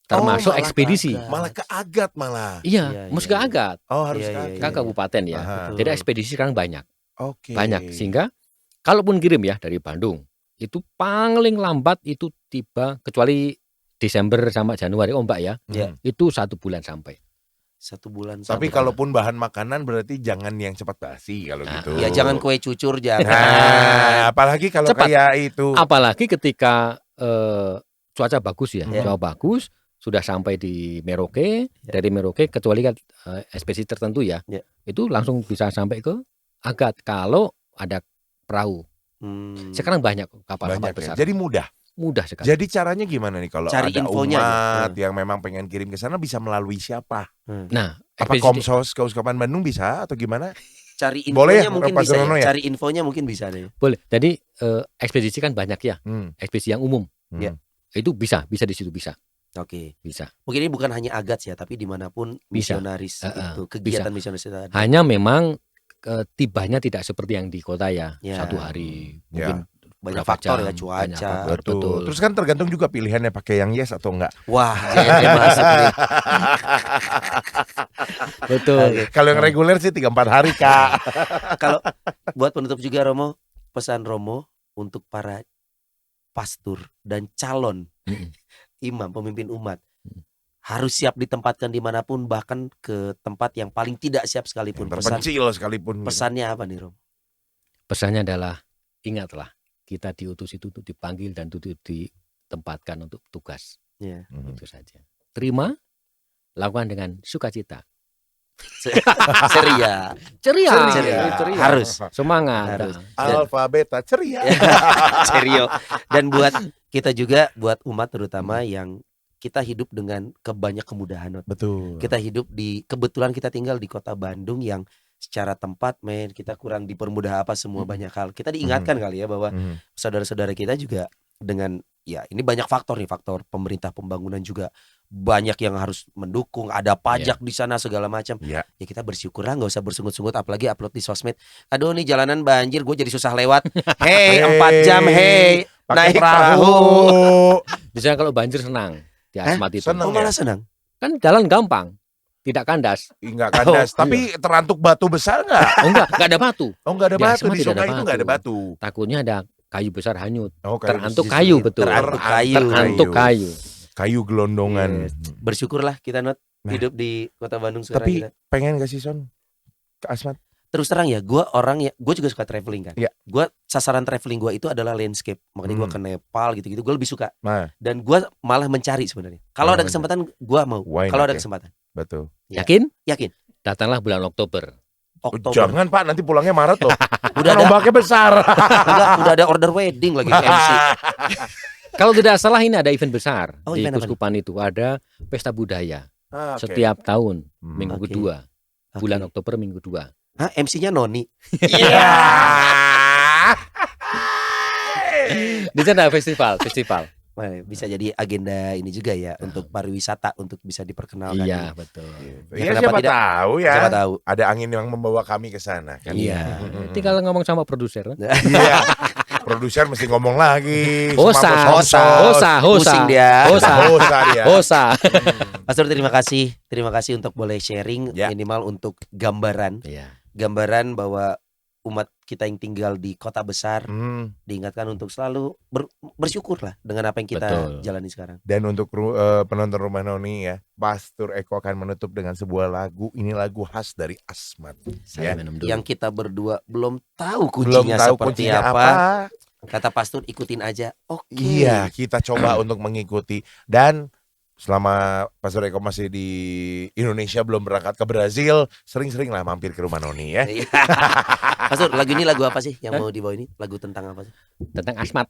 Termasuk malah ekspedisi. ke Agat. Malah ke Agat malah. Iya, mesti ke iya. Agat. Oh, harus Iya, ke iya, Agat. Kan kabupaten ya. Aha. Betul. Jadi ekspedisi sekarang banyak. Oke. Banyak sehingga kalaupun kirim ya dari Bandung itu paling lambat itu tiba kecuali Desember sama Januari Mbak ya. Iya. Itu 1 bulan sampai. 1 bulan. Tapi sampai. kalaupun bahan makanan berarti jangan yang cepat basi kalau Nah, gitu. Ya jangan kue cucur jangan. Nah, apalagi kalau Cepat. kayak itu. Apalagi ketika cuaca bagus ya. Iya. Cuaca bagus sudah sampai di Merauke, dari Merauke kecuali kan ekspedisi tertentu ya. Iya. Itu langsung bisa sampai ke Agat kalau ada perahu. Sekarang banyak kapal-kapal Banyak besar. ya. Jadi mudah. Mudah sekali. Jadi caranya gimana nih kalau Cari ada infonya umat aja. yang memang pengen kirim ke sana bisa melalui siapa? Nah, Apa ekspedisi Komsos Keuskupan Bandung bisa atau gimana? Cari Boleh infonya ya, mungkin Pak bisa Surono ya. ya? Cari infonya mungkin bisa deh. boleh. Jadi ekspedisi kan banyak ya. Ekspedisi yang umum. Iya. Itu bisa di situ bisa. Oke. Bisa. Mungkin ini bukan hanya Agats ya, tapi dimanapun Bisa. misionaris Heeh, itu kegiatan misionaris itu ada. Hanya memang tibanya tidak seperti yang di kota ya. Ya. 1 hari. Ya. Mungkin Banyak berapa faktor jam, ya, cuaca. banyak faktor. Betul. Terus kan tergantung juga pilihannya pakai yang yes atau enggak. Wah, jadi masuk nih. Betul. Kalau yang reguler sih 3-4 hari, Kak. Kalau buat penutup juga Romo, pesan Romo untuk para pastor dan calon imam, pemimpin umat harus siap ditempatkan dimanapun, bahkan ke tempat yang paling tidak siap sekalipun. Terpencil sekalipun. Pesannya apa nih Rom? Pesannya adalah ingatlah kita diutus itu untuk dipanggil dan untuk ditempatkan untuk tugas. Ya. Itu saja. Terima, lakukan dengan sukacita. Ceria. Ceria. Harus. Semangat. Harus. Alfa beta ceria. Cerio. Dan buat kita juga, buat umat terutama yang kita hidup dengan kebanyak kemudahan. Betul. Kita hidup kebetulan kita tinggal di kota Bandung yang secara tempat kita kurang dipermudah apa semua banyak hal. Kita diingatkan kali ya bahwa saudara-saudara kita juga dengan ya ini banyak faktor nih, faktor pemerintah pembangunan juga banyak yang harus mendukung, ada pajak di sana segala macam. Ya kita bersyukur lah, nggak usah bersungut-sungut apalagi upload di sosmed. Aduh nih jalanan banjir, gue jadi susah lewat. Hei 4 jam, hei naik perahu. Biasanya kalau banjir senang di Asmat itu. Senang. Oh malah senang. Kan jalan gampang, tidak kandas. Enggak kandas, tapi terantuk batu besar enggak? Oh enggak ada batu. Oh enggak ada Di batu, Asmat di tidak ada sungai itu enggak ada batu. Takutnya ada kayu besar hanyut. Oh, kayu Terantuk besar. kayu, betul. Terantuk kayu. Terantuk kayu. Kayu gelondongan. Bersyukurlah kita Nah. hidup di kota Bandung sekarang. Tapi kita. pengen gak sih Son ke Asmat? Terus terang ya, gue juga suka traveling kan. Iya. Gue sasaran traveling gue itu adalah landscape. Makanya gue ke Nepal gitu-gitu. Gue lebih suka. Nah. Dan gue malah mencari sebenarnya. Kalau ada kesempatan gue mau. Why Kalau not ada ya? kesempatan. Betul. Ya. Yakin? Yakin. Datanglah bulan Oktober. Oktober. Jangan Pak, nanti pulangnya Maret loh. Udah Kan ombaknya besar. Enggak, udah ada order wedding lagi MC. Kalau tidak salah ini ada event besar di event apa Kuskupan itu, ada pesta budaya Oke. setiap tahun minggu Oke. kedua, bulan Oktober minggu 2. Hah, MC-nya Noni. Iya. Di sana festival. Wah, bisa jadi agenda ini juga ya untuk pariwisata untuk bisa diperkenalkan. Iya, betul. Iya, kenapa siapa tidak? tahu ya. Siapa tahu. Ada angin yang membawa kami ke sana kan. Iya. Tinggal ngomong sama produser. Iya. Produser mesti ngomong lagi. Hosa. Pusing dia. Hosa. Pastor terima kasih untuk boleh sharing Ya. minimal untuk gambaran Iya. bahwa umat kita yang tinggal di kota besar diingatkan untuk selalu bersyukur lah dengan apa yang kita Betul. jalani sekarang. Dan untuk penonton Rumah Noni ya, Pastor Eko akan menutup dengan sebuah lagu. Ini lagu khas dari Asmat. Saya Ya. minum dulu. Yang kita berdua belum tahu Belum kuncinya tahu seperti kuncinya apa. apa. Kata Pastor ikutin aja. Oke. Iya, kita coba untuk mengikuti. Dan selama Pastor Eko masih di Indonesia belum berangkat ke Brazil, sering-sering lah mampir ke Rumah Noni ya. Iya. Pastor, lagu ini lagu apa sih yang mau dibawa ini? Lagu tentang apa sih? Tentang Asmat.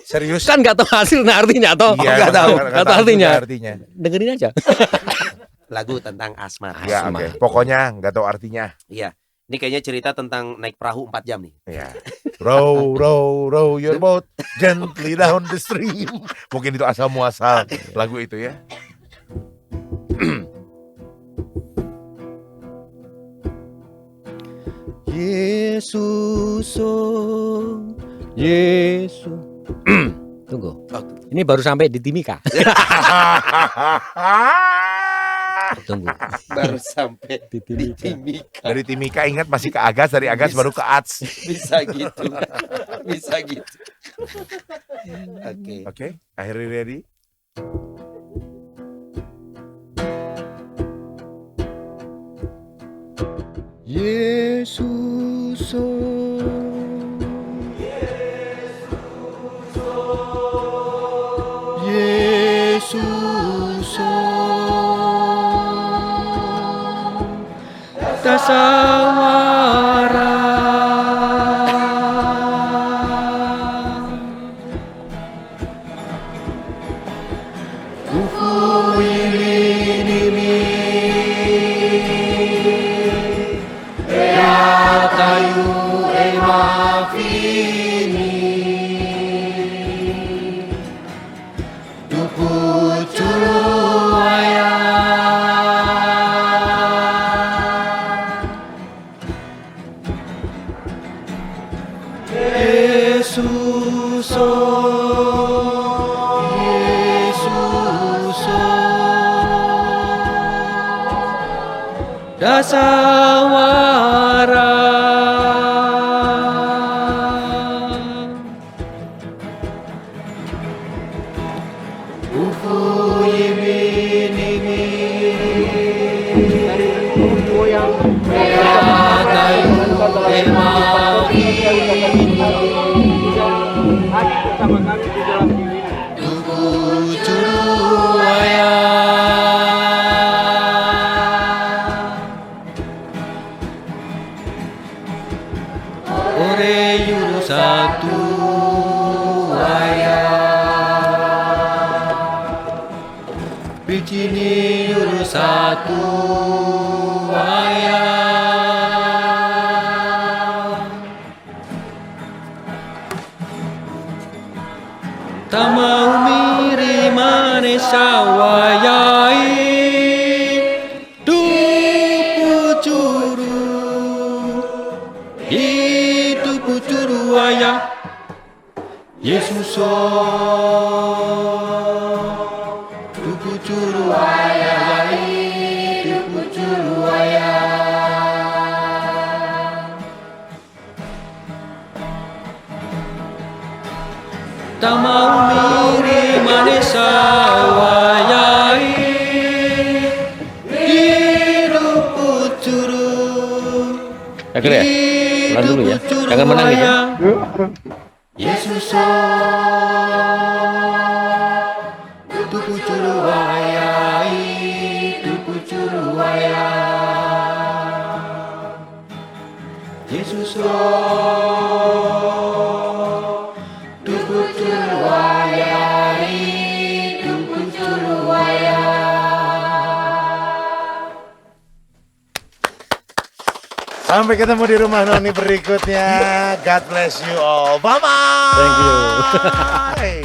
Serius? Kan nggak tahu hasilnya artinya toh. Iya, Nggak tahu. nggak Nggak tahu artinya. artinya. Dengerin aja. Lagu tentang asmat. Ya, Asmat. oke. Pokoknya nggak tahu artinya. Iya. Ini kayaknya cerita tentang naik perahu 4 jam nih. Ya. Row, row, row your boat gently down the stream. Mungkin itu asal muasal lagu itu ya. Yesus, oh, Yesus. Tunggu. Ini baru sampai di Timika. Tunggu. Baru sampai Di di Timika. Timika. Dari Timika ingat masih ke Agas, dari Agas baru ke Ats. Bisa gitu. Bisa gitu. Oke. Oke, akhirnya ready? Yesus, Yesus, tasawara. Yesus, Yesus, dasawara. Bersama kami di dalam diri. Ore yuru satu Bicini yuru satu Tamau miri mane sawayai Dupu curu Hidup curu ayah Yesus Dupu curu ayah Dupu curu ayah Tamau miri mane sawayai Hidup curu Akhir ya? Pelan dulu ya. Jangan menangis ya. Yesus Tupu curu ayai Tupu curu ayai Sampai ketemu di rumah Noni berikutnya. God bless you all. Bye bye. Thank you.